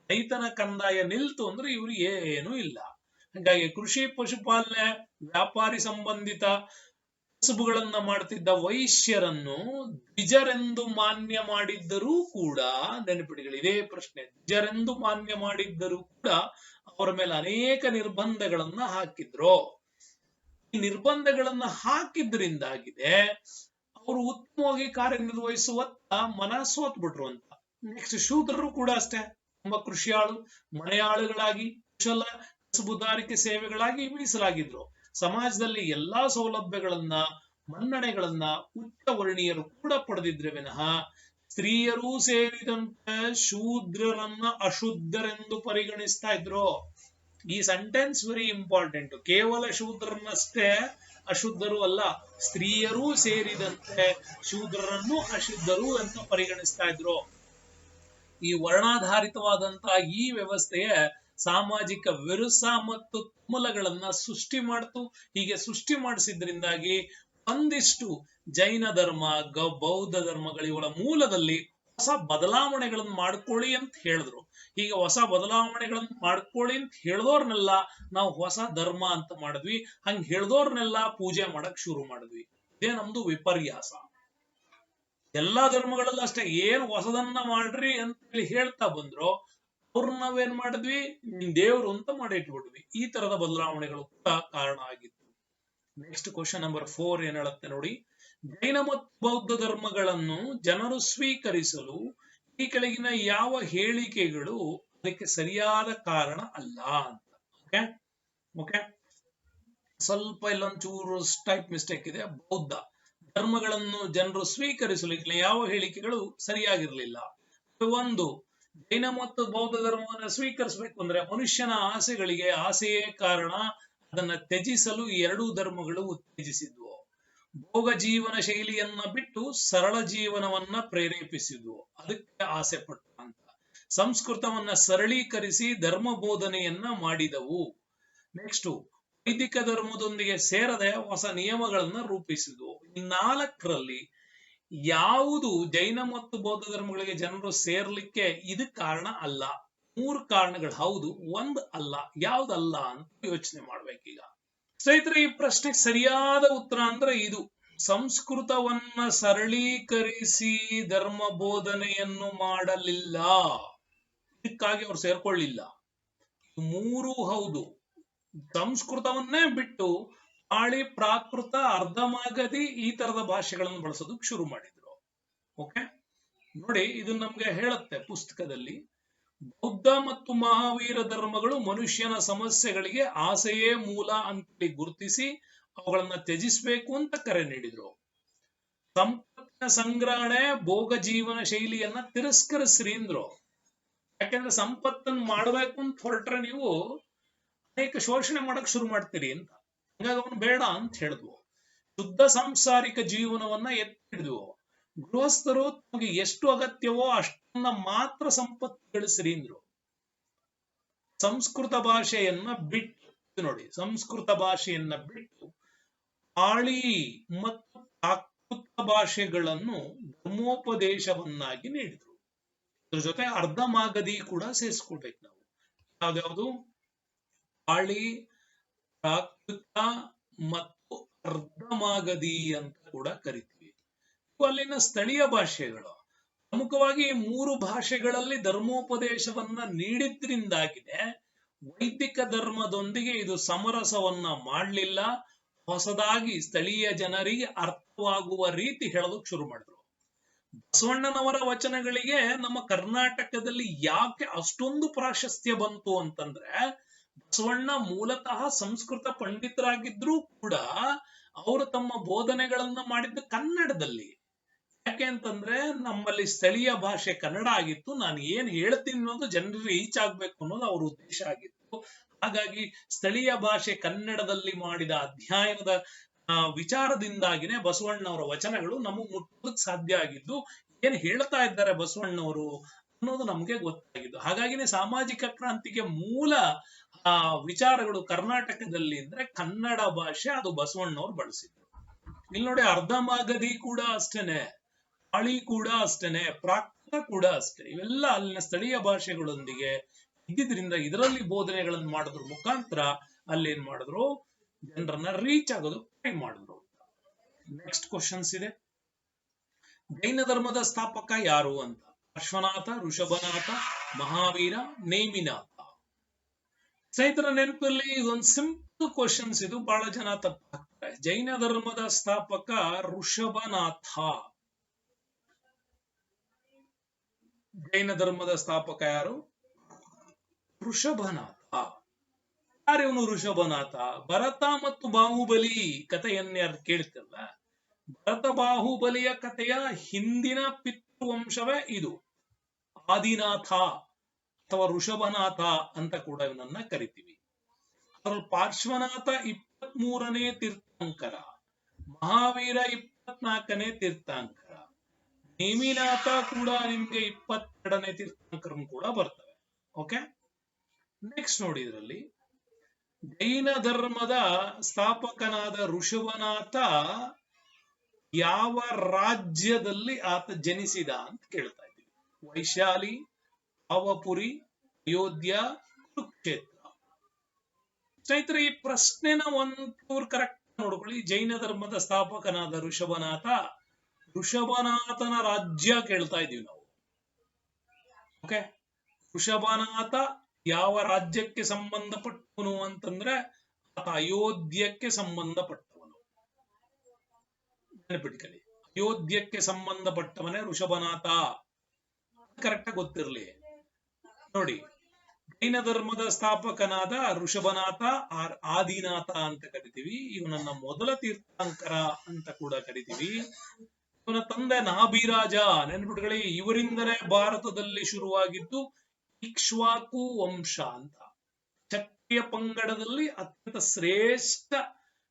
ರೈತನ ಕಂದಾಯ ನಿಲ್ತು ಅಂದ್ರೆ ಇವ್ರು ಏನೂ ಇಲ್ಲ. ಹಾಗಾಗಿ ಕೃಷಿ ಪಶುಪಾಲನೆ ವ್ಯಾಪಾರಿ ಸಂಬಂಧಿತ ಕಸುಬುಗಳನ್ನ ಮಾಡ್ತಿದ್ದ ವೈಶ್ಯರನ್ನು ದ್ವಿಜರೆಂದು ಮಾನ್ಯ ಮಾಡಿದ್ದರೂ ಕೂಡ, ನೆನಪಿಡಿಗಳು ಇದೇ ಪ್ರಶ್ನೆ, ದ್ವಿಜರೆಂದು ಮಾನ್ಯ ಮಾಡಿದ್ದರೂ ಕೂಡ ಅವರ ಮೇಲೆ ಅನೇಕ ನಿರ್ಬಂಧಗಳನ್ನ ಹಾಕಿದ್ರು. ಈ ನಿರ್ಬಂಧಗಳನ್ನ ಹಾಕಿದ್ರಿಂದಾಗಿದೆ ಅವರು ಉತ್ತಮವಾಗಿ ಕಾರ್ಯನಿರ್ವಹಿಸುವತ್ತ ಮನಸ್ಸೋತ್ಬಿಟ್ರು ಅಂತ. ನೆಕ್ಸ್ಟ್ ಶೂದ್ರರು ಕೂಡ ಅಷ್ಟೇ, ತುಂಬಾ ಕೃಷಿಯಾಳು ಮನೆಯಾಳುಗಳಾಗಿ ಕುಶಲ ಕಸುಬುದಾರಿಕೆ ಸೇವೆಗಳಾಗಿ ಮೀಸಲಾಗಿದ್ರು. ಸಮಾಜದಲ್ಲಿ ಎಲ್ಲಾ ಸೌಲಭ್ಯಗಳನ್ನ ಮನ್ನಣೆಗಳನ್ನ ಉಚ್ಚ ವರ್ಣೀಯರು ಕೂಡ ಪಡೆದಿದ್ರೆ ವಿನಃ ಸ್ತ್ರೀಯರೂ ಸೇರಿದಂತೆ ಶೂದ್ರರನ್ನ ಅಶುದ್ಧರೆಂದು ಪರಿಗಣಿಸ್ತಾ ಇದ್ರು. ಈ ಸೆಂಟೆನ್ಸ್ ವೆರಿ ಇಂಪಾರ್ಟೆಂಟ್. ಕೇವಲ ಶೂದ್ರರನ್ನಷ್ಟೇ ಅಶುದ್ಧರು ಅಲ್ಲ, ಸ್ತ್ರೀಯರೂ ಸೇರಿದಂತೆ ಶೂದ್ರರನ್ನು ಅಶುದ್ಧರು ಎಂದು ಪರಿಗಣಿಸ್ತಾ ಇದ್ರು. ಈ ವರ್ಣಾಧಾರಿತವಾದಂತಹ ಈ ವ್ಯವಸ್ಥೆಯ ಸಾಮಾಜಿಕ ವಿರಸ ಮತ್ತು ತುಮುಲಗಳನ್ನ ಸೃಷ್ಟಿ ಮಾಡ್ತು. ಹೀಗೆ ಸೃಷ್ಟಿ ಮಾಡಿಸಿದ್ರಿಂದಾಗಿ ಒಂದಿಷ್ಟು ಜೈನ ಧರ್ಮ ಬೌದ್ಧ ಧರ್ಮಗಳ ಇವುಗಳ ಮೂಲದಲ್ಲಿ ಹೊಸ ಬದಲಾವಣೆಗಳನ್ನು ಮಾಡ್ಕೊಳ್ಳಿ ಅಂತ ಹೇಳಿದ್ರು. ಹೀಗೆ ಹೊಸ ಬದಲಾವಣೆಗಳನ್ನು ಮಾಡ್ಕೊಳ್ಳಿ ಅಂತ ಹೇಳಿದವ್ರನ್ನೆಲ್ಲ ನಾವು ಹೊಸ ಧರ್ಮ ಅಂತ ಮಾಡಿದ್ವಿ. ಹಂಗ ಹೇಳ್ದವ್ರನ್ನೆಲ್ಲ ಪೂಜೆ ಮಾಡಕ್ ಶುರು ಮಾಡಿದ್ವಿ. ಇದೇ ನಮ್ದು ವಿಪರ್ಯಾಸ. ಎಲ್ಲಾ ಧರ್ಮಗಳಲ್ಲ ಅಷ್ಟೇ, ಏನ್ ಹೊಸದನ್ನ ಮಾಡ್ರಿ ಅಂತ ಹೇಳಿ ಹೇಳ್ತಾ ಬಂದ್ರು ಅವ್ರನ್ನ ನಾವೇನ್ ಮಾಡಿದ್ವಿ, ದೇವ್ರು ಅಂತ ಮಾಡಿ ಇಟ್ಬಿಟ್ವಿ. ಈ ತರದ ಬದಲಾವಣೆಗಳು ಕೂಡ ಕಾರಣ ಆಗಿತ್ತು. ನೆಕ್ಸ್ಟ್ ಕ್ವಶನ್ ನಂಬರ್ 4 ಏನ್ ಹೇಳುತ್ತೆ ನೋಡಿ. ಜೈನ ಮತ್ತು ಬೌದ್ಧ ಧರ್ಮಗಳನ್ನು ಜನರು ಸ್ವೀಕರಿಸಲು ಈ ಕೆಳಗಿನ ಯಾವ ಹೇಳಿಕೆಗಳು ಅದಕ್ಕೆ ಸರಿಯಾದ ಕಾರಣ ಅಲ್ಲ ಅಂತ. ಓಕೆ ಓಕೆ ಸ್ವಲ್ಪ ಇಲ್ಲೊಂಚೂರು ಟೈಪ್ ಮಿಸ್ಟೇಕ್ ಇದೆ. ಬೌದ್ಧ ಧರ್ಮಗಳನ್ನು ಜನರು ಸ್ವೀಕರಿಸಲು ಯಾವ ಹೇಳಿಕೆಗಳು ಸರಿಯಾಗಿರ್ಲಿಲ್ಲ. ಒಂದು, ಜೈನ ಮತ್ತು ಬೌದ್ಧ ಧರ್ಮವನ್ನು ಸ್ವೀಕರಿಸಬೇಕು ಅಂದ್ರೆ ಮನುಷ್ಯನ ಆಸೆಗಳಿಗೆ ಆಸೆಯೇ ಕಾರಣ, ಅದನ್ನ ತ್ಯಜಿಸಲು ಎರಡೂ ಧರ್ಮಗಳು ಉತ್ತೇಜಿಸಿದ್ವು. ಭೋಗ ಜೀವನ ಶೈಲಿಯನ್ನ ಬಿಟ್ಟು ಸರಳ ಜೀವನವನ್ನ ಪ್ರೇರೇಪಿಸಿದ್ವು, ಅದಕ್ಕೆ ಆಸೆ ಪಟ್ಟ ಅಂತ. ಸಂಸ್ಕೃತವನ್ನ ಸರಳೀಕರಿಸಿ ಧರ್ಮ ಬೋಧನೆಯನ್ನ ಮಾಡಿದವು. ನೆಕ್ಸ್ಟ್, ವೈದಿಕ ಧರ್ಮದೊಂದಿಗೆ ಸೇರದೆ ಹೊಸ ನಿಯಮಗಳನ್ನ ರೂಪಿಸಿದ್ವು. ಈ 4ರಲ್ಲಿ ಯಾವುದು ಜೈನ ಮತ್ತು ಬೌದ್ಧ ಧರ್ಮಗಳಿಗೆ ಜನರು ಸೇರ್ಲಿಕ್ಕೆ ಇದು ಕಾರಣ ಅಲ್ಲ? 3 ಕಾರಣಗಳು ಹೌದು, ಒಂದು ಅಲ್ಲ. ಯಾವ್ದಲ್ಲ ಅಂತ ಯೋಚನೆ ಮಾಡ್ಬೇಕೀಗ. ಸ್ನೇಹಿತರೆ, ಈ ಪ್ರಶ್ನೆಗೆ ಸರಿಯಾದ ಉತ್ತರ ಅಂದ್ರೆ ಇದು. ಸಂಸ್ಕೃತವನ್ನ ಸರಳೀಕರಿಸಿ ಧರ್ಮ ಬೋಧನೆಯನ್ನು ಮಾಡಲಿಲ್ಲ, ಇದಕ್ಕಾಗಿ ಅವ್ರು ಸೇರ್ಕೊಳ್ಳಿಲ್ಲ. 3 ಹೌದು. ಸಂಸ್ಕೃತವನ್ನೇ ಬಿಟ್ಟು ಪಾಳಿ, ಪ್ರಾಕೃತ, ಅರ್ಧಮಾಗಧಿ ಈ ತರದ ಭಾಷೆಗಳನ್ನು ಬಳಸೋದಕ್ಕೆ ಶುರು ಮಾಡಿದ್ರು. ಓಕೆ ನೋಡಿ, ಇದು ನಮ್ಗೆ ಹೇಳುತ್ತೆ ಪುಸ್ತಕದಲ್ಲಿ, ಬೌದ್ಧ ಮತ್ತು ಮಹಾವೀರ ಧರ್ಮಗಳು ಮನುಷ್ಯನ ಸಮಸ್ಯೆಗಳಿಗೆ ಆಸೆಯೇ ಮೂಲ ಅಂತ ಗುರುತಿಸಿ ಅವುಗಳನ್ನ ತ್ಯಜಿಸಬೇಕು ಅಂತ ಕರೆ ನೀಡಿದ್ರು. ಸಂಪತ್ತಿನ ಸಂಗ್ರಹಣೆ, ಭೋಗ ಜೀವನ ಶೈಲಿಯನ್ನ ತಿರಸ್ಕರಿಸ್ರಿ ಅಂದ್ರು. ಯಾಕಂದ್ರೆ ಸಂಪತ್ತನ್ನು ಮಾಡ್ಬೇಕು ಅಂತ ಹೊರಟ್ರೆ ನೀವು ಅನೇಕ ಶೋಷಣೆ ಮಾಡಕ್ ಶುರು ಮಾಡ್ತೀರಿ ಅಂತ. ಹಂಗಾಗಿ ಅವನು ಬೇಡ ಅಂತ ಹೇಳಿದ್ವು. ಶುದ್ಧ ಸಾಂಸಾರಿಕ ಜೀವನವನ್ನ ಎತ್ತಿ ಹಿಡಿದ್ವು. ಗೃಹಸ್ಥರು ತಮಗೆ ಎಷ್ಟು ಅಗತ್ಯವೋ ಅಷ್ಟನ್ನ ಮಾತ್ರ ಸಂಪತ್ತು ಗಳಿಸ್ರಿ ಅಂದ್ರು. ಸಂಸ್ಕೃತ ಭಾಷೆಯನ್ನ ಬಿಟ್ಟು ನೋಡಿ, ಸಂಸ್ಕೃತ ಭಾಷೆಯನ್ನ ಬಿಟ್ಟು ಪಾಳಿ ಮತ್ತು ಪ್ರಾಕೃತ ಭಾಷೆಗಳನ್ನು ಧರ್ಮೋಪದೇಶವನ್ನಾಗಿ ನೀಡಿದ್ರು. ಇದ್ರ ಜೊತೆ ಅರ್ಧಮಾಗಧಿ ಕೂಡ ಸೇರಿಸ್ಕೊಳ್ಬೇಕು ನಾವು. ಯಾವ್ದ್ಯಾವ್ದು? ಪಾಳಿ, ಪ್ರಾಕೃತ ಮತ್ತು ಅರ್ಧಮಾಗಧಿ ಅಂತ ಕೂಡ ಕರಿತೀವಿ. ಅಲ್ಲಿನ ಸ್ಥಳೀಯ ಭಾಷೆಗಳು. ಪ್ರಮುಖವಾಗಿ 3 ಭಾಷೆಗಳಲ್ಲಿ ಧರ್ಮೋಪದೇಶವನ್ನ ನೀಡಿದ್ರಿಂದಾಗಿದೆ ವೈದಿಕ ಧರ್ಮದೊಂದಿಗೆ ಇದು ಸಮರಸವನ್ನ ಮಾಡಲಿಲ್ಲ. ಹೊಸದಾಗಿ ಸ್ಥಳೀಯ ಜನರಿಗೆ ಅರ್ಥವಾಗುವ ರೀತಿ ಹೇಳೋದಕ್ಕೆ ಶುರು ಮಾಡಿದ್ರು. ಬಸವಣ್ಣನವರ ವಚನಗಳಿಗೆ ನಮ್ಮ ಕರ್ನಾಟಕದಲ್ಲಿ ಯಾಕೆ ಅಷ್ಟೊಂದು ಪ್ರಾಶಸ್ತ್ಯ ಬಂತು ಅಂತಂದ್ರೆ, ಬಸವಣ್ಣ ಮೂಲತಃ ಸಂಸ್ಕೃತ ಪಂಡಿತರಾಗಿದ್ರೂ ಕೂಡ ಅವರು ತಮ್ಮ ಬೋಧನೆಗಳನ್ನ ಮಾಡಿದ್ದು ಕನ್ನಡದಲ್ಲಿ. ಯಾಕೆ ಅಂತಂದ್ರೆ ನಮ್ಮಲ್ಲಿ ಸ್ಥಳೀಯ ಭಾಷೆ ಕನ್ನಡ ಆಗಿತ್ತು. ನಾನು ಏನ್ ಹೇಳ್ತೀನಿ ಅನ್ನೋದು ಜನರಿಗೆ ರೀಚ್ ಆಗ್ಬೇಕು ಅನ್ನೋದು ಅವ್ರ ಉದ್ದೇಶ ಆಗಿತ್ತು. ಹಾಗಾಗಿ ಸ್ಥಳೀಯ ಭಾಷೆ ಕನ್ನಡದಲ್ಲಿ ಮಾಡಿದ ಅಧ್ಯಯನದ ವಿಚಾರದಿಂದಾಗಿನೇ ಬಸವಣ್ಣವರ ವಚನಗಳು ನಮಗ್ ಮುಟ್ಟೋದಕ್ಕೆ ಸಾಧ್ಯ ಆಗಿದ್ದು, ಏನ್ ಹೇಳ್ತಾ ಇದ್ದಾರೆ ಬಸವಣ್ಣವರು ಅನ್ನೋದು ನಮ್ಗೆ ಗೊತ್ತಾಗಿದ್ದು. ಹಾಗಾಗಿನೇ ಸಾಮಾಜಿಕ ಕ್ರಾಂತಿಗೆ ಮೂಲ ಆ ವಿಚಾರಗಳು ಕರ್ನಾಟಕದಲ್ಲಿ ಅಂದ್ರೆ ಕನ್ನಡ ಭಾಷೆ ಅದು ಬಸವಣ್ಣವ್ರು ಬಳಸಿದ್ರು. ಇಲ್ಲಿ ನೋಡಿ ಅರ್ಧಮಾಗಧಿ ಕೂಡ ಅಷ್ಟೇನೆ, ಪಾಳಿ ಕೂಡ ಅಷ್ಟೇನೆ, ಪ್ರಾಕೃತ ಕೂಡ ಅಷ್ಟೇ. ಇವೆಲ್ಲ ಅಲ್ಲಿನ ಸ್ಥಳೀಯ ಭಾಷೆಗಳೊಂದಿಗೆ ಇದ್ದಿದ್ರಿಂದ ಇದರಲ್ಲಿ ಬೋಧನೆಗಳನ್ನು ಮಾಡೋದ್ರ ಮುಖಾಂತರ ಅಲ್ಲಿ ಏನ್ ಮಾಡಿದ್ರು, ಜನರನ್ನ ರೀಚ್ ಆಗೋದು ಟ್ರೈ ಮಾಡಿದ್ರು. ನೆಕ್ಸ್ಟ್ ಕ್ವಶನ್ಸ್ ಇದೆ. ಜೈನ ಧರ್ಮದ ಸ್ಥಾಪಕ ಯಾರು ಅಂತ. ಪಾರ್ಶ್ವನಾಥ, ಋಷಭನಾಥ, ಮಹಾವೀರ, ನೇಮಿನಾಥ. ಸ್ನೇಹಿತರ ನೆನಪಲ್ಲಿ ಇದೊಂದು ಸಿಂಪಲ್ ಕ್ವಶನ್ಸ್, ಇದು ಬಹಳ ಜನ ತಪ್ಪು ಹಾಕ್ತಾರೆ. ಜೈನ ಧರ್ಮದ ಸ್ಥಾಪಕ ಋಷಭನಾಥ. ಜೈನ ಧರ್ಮದ ಸ್ಥಾಪಕ ಯಾರು? ಋಷಭನಾಥ. ಯಾರಿವನು ಋಷಭನಾಥ? ಭರತ ಮತ್ತು ಬಾಹುಬಲಿ ಕಥೆಯನ್ನ ಯಾರು ಕೇಳ್ತಿರಲ್ಲ, ಭರತ ಬಾಹುಬಲಿಯ ಕಥೆಯ ಹಿಂದಿನ ಪಿತೃವಂಶವೇ ಇದು. ಆದಿನಾಥ ಅಥವಾ ಋಷಭನಾಥ ಅಂತ ಕೂಡ ಇವನನ್ನ ಕರಿತೀವಿ. ಅದ್ರಲ್ಲಿ ಪಾರ್ಶ್ವನಾಥ 23ನೇ ತೀರ್ಥಂಕರ, ಮಹಾವೀರ 24ನೇ ತೀರ್ಥಂಕರ, ನೇಮಿನಾಥ ಕೂಡ ನಿಮ್ಗೆ 22ನೇ ತೀರ್ಥಂಕರ ಕೂಡ ಬರ್ತವೆ. ಓಕೆ, ನೆಕ್ಸ್ಟ್ ನೋಡಿ, ಇದರಲ್ಲಿ ಜೈನ ಧರ್ಮದ ಸ್ಥಾಪಕನಾದ ಋಷಭನಾಥ ಯಾವ ರಾಜ್ಯದಲ್ಲಿ ಆತ ಜನಿಸಿದ ಅಂತ ಕೇಳ್ತಾ ಇದ್ದೀವಿ. ವೈಶಾಲಿ, ಪಾವಪುರಿ, ಅಯೋಧ್ಯ, ಕುರುಕ್ಷೇತ್ರ. ಸ್ನೇಹಿತರೆ, ಈ ಪ್ರಶ್ನೆನ ಒಂಚೂರು ಕರೆಕ್ಟ್ ನೋಡ್ಕೊಳ್ಳಿ. ಜೈನ ಧರ್ಮದ ಸ್ಥಾಪಕನಾದ ಋಷಭನಾಥ, ಋಷಭನಾಥನ ರಾಜ್ಯ ಕೇಳ್ತಾ ಇದೀವಿ ನಾವು. ಓಕೆ, ಋಷಭನಾಥ ಯಾವ ರಾಜ್ಯಕ್ಕೆ ಸಂಬಂಧಪಟ್ಟವನು ಅಂತಂದ್ರೆ ಆತ ಅಯೋಧ್ಯಕ್ಕೆ ಸಂಬಂಧಪಟ್ಟವನು. ನೆನಪಿಟ್ಕೊಳ್ಳಿ, ಅಯೋಧ್ಯಕ್ಕೆ ಸಂಬಂಧಪಟ್ಟವನೇ ಋಷಭನಾಥ. ಕರೆಕ್ಟ್ ಗೊತ್ತಿರಲಿ. ನೋಡಿ, ಜೈನ ಧರ್ಮದ ಸ್ಥಾಪಕನಾದ ಋಷಭನಾಥ ಆದಿನಾಥ ಅಂತ ಕರಿತೀವಿ. ಇವನನ್ನ ಮೊದಲ ತೀರ್ಥಂಕರ ಅಂತ ಕೂಡ ಕರಿತೀವಿ. ಇವನ ತಂದೆ ನಾಭಿರಾಜ. ನೆನ್ಪಿಟ್ಕೊಳ್ಳಿ, ಇವರಿಂದಲೇ ಭಾರತದಲ್ಲಿ ಶುರುವಾಗಿದ್ದು ಇಕ್ಷ್ವಾಕು ವಂಶ ಅಂತ. ಕ್ಷತ್ರಿಯ ಪಂಗಡದಲ್ಲಿ ಅತ್ಯಂತ ಶ್ರೇಷ್ಠ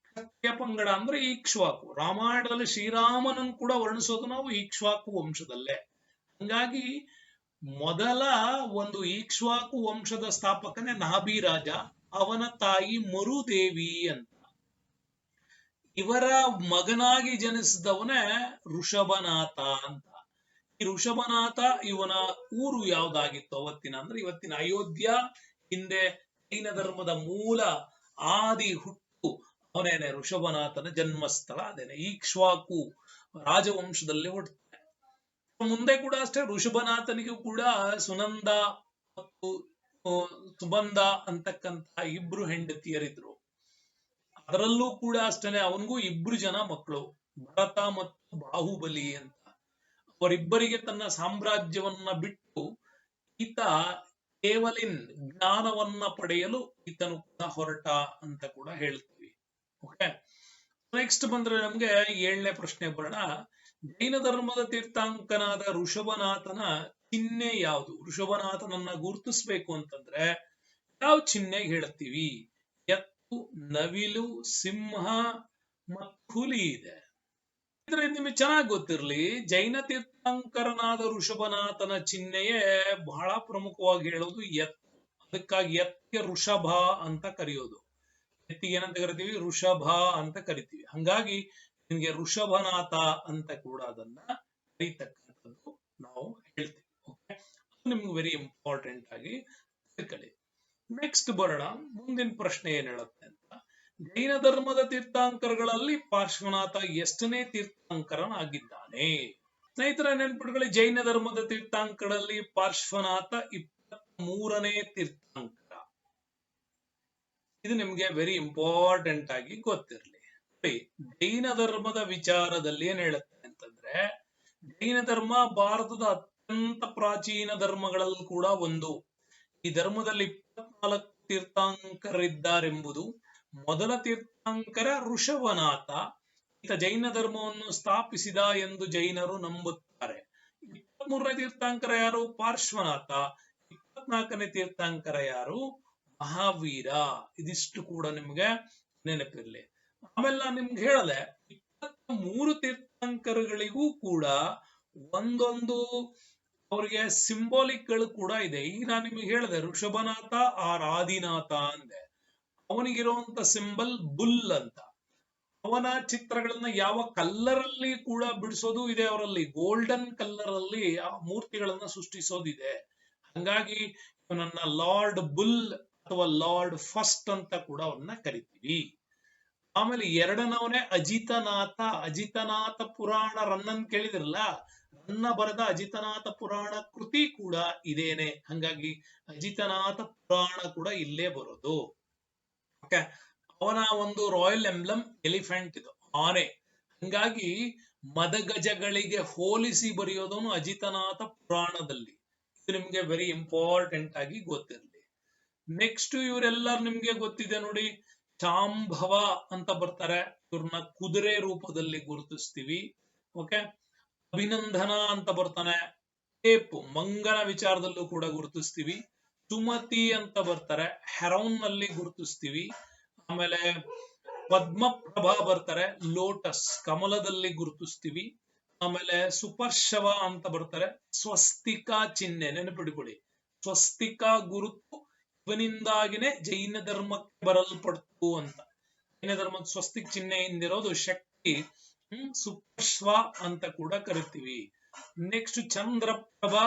ಕ್ಷತ್ರಿಯ ಪಂಗಡ ಅಂದ್ರೆ ಇಕ್ಷ್ವಾಕು. ರಾಮಾಯಣದಲ್ಲಿ ಶ್ರೀರಾಮನನ್ನು ಕೂಡ ವರ್ಣಿಸೋದು ನಾವು ಇಕ್ಷ್ವಾಕು ವಂಶದಲ್ಲೇ. ಹಂಗಾಗಿ ಮೊದಲ ಒಂದು ಇಕ್ಷ್ವಾಕು ವಂಶದ ಸ್ಥಾಪಕನೇ ನಾಭಿರಾಜ. ಅವನ ತಾಯಿ ಮರುದೇವಿ ಅಂತ. ಇವರ ಮಗನಾಗಿ ಜನಿಸಿದವನೇ ಋಷಭನಾಥ ಅಂತ. ಈ ಋಷಭನಾಥ ಇವನ ಊರು ಯಾವ್ದಾಗಿತ್ತು ಅವತ್ತಿನ ಅಂದ್ರೆ ಇವತ್ತಿನ ಅಯೋಧ್ಯ. ಹಿಂದೆ ಜೈನ ಧರ್ಮದ ಮೂಲ ಆದಿ ಹುಟ್ಟು ಅವನೇನೆ ಋಷಭನಾಥನ ಜನ್ಮಸ್ಥಳ. ಅದೇನೆ ಇಕ್ಷ್ವಾಕು ರಾಜವಂಶದಲ್ಲಿ ಹುಟ್ಟುತ್ತೆ. ಮುಂದೆ ಕೂಡ ಅಷ್ಟೇ ಋಷಭನಾಥನಿಗೂ ಕೂಡ ಸುನಂದ ಮತ್ತು ಸುಬಂಧ ಅಂತಕ್ಕಂತ ಇಬ್ರು ಹೆಂಡತಿಯರಿದ್ರು. ಅದರಲ್ಲೂ ಕೂಡ ಅಷ್ಟೇನೆ ಅವನಿಗೂ 2 ಜನ ಮಕ್ಕಳು, ಭರತ ಮತ್ತು ಬಾಹುಬಲಿ ಅಂತ. ಅವರಿಬ್ಬರಿಗೆ ತನ್ನ ಸಾಮ್ರಾಜ್ಯವನ್ನ ಬಿಟ್ಟು ಈತ ಕೇವಲಿನ್ ಜ್ಞಾನವನ್ನ ಪಡೆಯಲು ಈತನು ಕೂಡ ಹೊರಟ ಅಂತ ಕೂಡ ಹೇಳ್ತೀವಿ. ಓಕೆ, ನೆಕ್ಸ್ಟ್ ಬಂದ್ರೆ ನಮ್ಗೆ 7ನೇ ಪ್ರಶ್ನೆ ಬರೋಣ. ಜೈನ ಧರ್ಮದ ತೀರ್ಥಂಕನಾದ ಋಷಭನಾಥನ ಚಿಹ್ನೆ ಯಾವುದು? ಋಷಭನಾಥನನ್ನ ಗುರುತಿಸ್ಬೇಕು ಅಂತಂದ್ರೆ ಯಾವ ಚಿಹ್ನೆ ಹೇಳ್ತೀವಿ? ಎತ್ತು, ನವಿಲು, ಸಿಂಹ ಮತ್ತು ಹುಲಿ ಇದೆ. ಇದ್ರೆ ನಿಮಗೆ ಚೆನ್ನಾಗಿ ಗೊತ್ತಿರ್ಲಿ, ಜೈನ ತೀರ್ಥಂಕರನಾದ ಋಷಭನಾಥನ ಚಿಹ್ನೆಯೇ ಬಹಳ ಪ್ರಮುಖವಾಗಿ ಹೇಳೋದು ಎತ್ತು. ಅದಕ್ಕಾಗಿ ಎತ್ತಿಗೆ ಋಷಭ ಅಂತ ಕರೆಯೋದು. ಎತ್ತಿಗೆ ಏನಂತ ಕರಿತೀವಿ? ಋಷಭ ಅಂತ ಕರಿತೀವಿ. ಹಂಗಾಗಿ ನಿಮ್ಗೆ ಋಷಭನಾಥ ಅಂತ ಕೂಡ ಅದನ್ನ ಕರೀತಕ್ಕಂಥದ್ದು ನಾವು ಹೇಳ್ತೀವಿ. ಓಕೆ, ನಿಮ್ಗೆ ವೆರಿ ಇಂಪಾರ್ಟೆಂಟ್ ಆಗಿ ತಿಳ್ಕೊಳ್ಳಿ. ನೆಕ್ಸ್ಟ್ ಬರೋಣ, ಮುಂದಿನ ಪ್ರಶ್ನೆ ಏನ್ ಹೇಳುತ್ತೆ ಅಂತ. ಜೈನ ಧರ್ಮದ ತೀರ್ಥಂಕರಗಳಲ್ಲಿ ಪಾರ್ಶ್ವನಾಥ ಎಷ್ಟನೇ ತೀರ್ಥಂಕರನಾಗಿದ್ದಾನೆ? ಸ್ನೇಹಿತರೆ ನೆನ್ಪಿಟ್ಕೊಳ್ಳಿ, ಜೈನ ಧರ್ಮದ ತೀರ್ಥಂಕರಲ್ಲಿ ಪಾರ್ಶ್ವನಾಥ 23ನೇ ತೀರ್ಥಂಕರ. ಇದು ನಿಮ್ಗೆ ವೆರಿ ಇಂಪಾರ್ಟೆಂಟ್ ಆಗಿ ಗೊತ್ತಿರಲಿ. ಜೈನ ಧರ್ಮದ ವಿಚಾರದಲ್ಲಿ ಏನ್ ಹೇಳುತ್ತೆ ಅಂತಂದ್ರೆ, ಜೈನ ಧರ್ಮ ಭಾರತದ ಅತ್ಯಂತ ಪ್ರಾಚೀನ ಧರ್ಮಗಳಲ್ಲಿ ಕೂಡ ಒಂದು. ಈ ಧರ್ಮದಲ್ಲಿ 24 ತೀರ್ಥಂಕರಿದ್ದಾರೆಂಬುದು. ಮೊದಲ ತೀರ್ಥಂಕರ ಋಷಭನಾಥ. ಈತ ಜೈನ ಧರ್ಮವನ್ನು ಸ್ಥಾಪಿಸಿದ ಎಂದು ಜೈನರು ನಂಬುತ್ತಾರೆ. 23ನೇ ತೀರ್ಥಂಕರ ಯಾರು? ಪಾರ್ಶ್ವನಾಥ. 24ನೇ ತೀರ್ಥಂಕರ ಯಾರು? ಮಹಾವೀರ. ಇದಿಷ್ಟು ಕೂಡ ನಿಮ್ಗೆ ನೆನಪಿರ್ಲಿ. ಆಮೇಲೆ ನಾನು ನಿಮ್ಗೆ ಹೇಳದೆ 23 ತೀರ್ಥಂಕರಗಳಿಗೂ ಕೂಡ ಒಂದೊಂದು ಅವ್ರಿಗೆ ಸಿಂಬಾಲಿಕ್ ಗಳು ಕೂಡ ಇದೆ. ಈಗ ನಾನು ನಿಮಗೆ ಹೇಳಿದೆ ಋಷಭನಾಥ ಆರ್ ಆದಿನಾಥ ಅಂದೆ. ಅವನಿಗಿರುವಂತ ಸಿಂಬಲ್ ಬುಲ್ ಅಂತ. ಅವನ ಚಿತ್ರಗಳನ್ನ ಯಾವ ಕಲ್ಲರ್ ಅಲ್ಲಿ ಕೂಡ ಬಿಡಿಸೋದು ಇದೆ, ಅವರಲ್ಲಿ ಗೋಲ್ಡನ್ ಕಲ್ಲರ್ ಅಲ್ಲಿ ಆ ಮೂರ್ತಿಗಳನ್ನ ಸೃಷ್ಟಿಸೋದಿದೆ. ಹಂಗಾಗಿ ಇವನನ್ನ ಲಾರ್ಡ್ ಬುಲ್ ಅಥವಾ ಲಾರ್ಡ್ ಫಸ್ಟ್ ಅಂತ ಕೂಡ ಅವನ್ನ ಕರಿತೀವಿ. ಆಮೇಲೆ ಎರಡನವನೇ ಅಜಿತನಾಥ. ಅಜಿತನಾಥ ಪುರಾಣ ರನ್ನನ್ ಕೇಳಿದಿರಲ್ಲ, ರನ್ನ ಬರೆದ ಅಜಿತನಾಥ ಪುರಾಣ ಕೃತಿ ಕೂಡ ಇದೇನೆ. ಹಂಗಾಗಿ ಅಜಿತನಾಥ ಪುರಾಣ ಕೂಡ ಇಲ್ಲೇ ಬರೋದು. ಓಕೆ, ಅವನ ಒಂದು ರಾಯಲ್ ಎಂಬ್ಲಮ್ ಎಲಿಫೆಂಟ್, ಇದು ಆನೆ. ಹಂಗಾಗಿ ಮದಗಜಗಳಿಗೆ ಹೋಲಿಸಿ ಬರೆಯೋದನ್ನು ಅಜಿತನಾಥ ಪುರಾಣದಲ್ಲಿ. ಇದು ನಿಮ್ಗೆ ವೆರಿ ಇಂಪಾರ್ಟೆಂಟ್ ಆಗಿ ಗೊತ್ತಿರಲಿ. ನೆಕ್ಸ್ಟ್ ಇವರೆಲ್ಲರೂ ನಿಮ್ಗೆ ಗೊತ್ತಿದೆ ನೋಡಿ, ಶಾಂಭವ ಅಂತ ಬರ್ತಾರೆ, ಇವ್ರನ್ನ ಕುದುರೆ ರೂಪದಲ್ಲಿ ಗುರುತಿಸ್ತೀವಿ. ಓಕೆ, ಅಭಿನಂದನ ಅಂತ ಬರ್ತಾನೆ, ಟೇಪ್ ಮಂಗನ ವಿಚಾರದಲ್ಲೂ ಕೂಡ ಗುರುತಿಸ್ತೀವಿ. ಸುಮತಿ ಅಂತ ಬರ್ತಾರೆ, ಹೆರೌನ್ ನಲ್ಲಿ ಗುರುತಿಸ್ತೀವಿ. ಆಮೇಲೆ ಪದ್ಮಪ್ರಭಾ ಬರ್ತಾರೆ, ಲೋಟಸ್ ಕಮಲದಲ್ಲಿ ಗುರುತಿಸ್ತೀವಿ. ಆಮೇಲೆ ಸುಪರ್ಶವ ಅಂತ ಬರ್ತಾರೆ, ಸ್ವಸ್ತಿಕಾ ಚಿಹ್ನೆ ನೆನಪಿಟ್ಕೊಳ್ಳಿ. ಸ್ವಸ್ತಿಕಾ ಗುರುತು ಇವನಿಂದಾಗಿನೇ ಜೈನ ಧರ್ಮಕ್ಕೆ ಬರಲ್ಪಡ್ತು ಅಂತ. ಜೈನ ಧರ್ಮದ ಸ್ವಸ್ತಿಕ್ ಚಿಹ್ನೆಯಿಂದಿರೋದು ಶಕ್ತಿ, ಸುಪರ್ಶ್ವ ಅಂತ ಕೂಡ ಕರಿತೀವಿ. ನೆಕ್ಸ್ಟ್ ಚಂದ್ರಪ್ರಭಾ,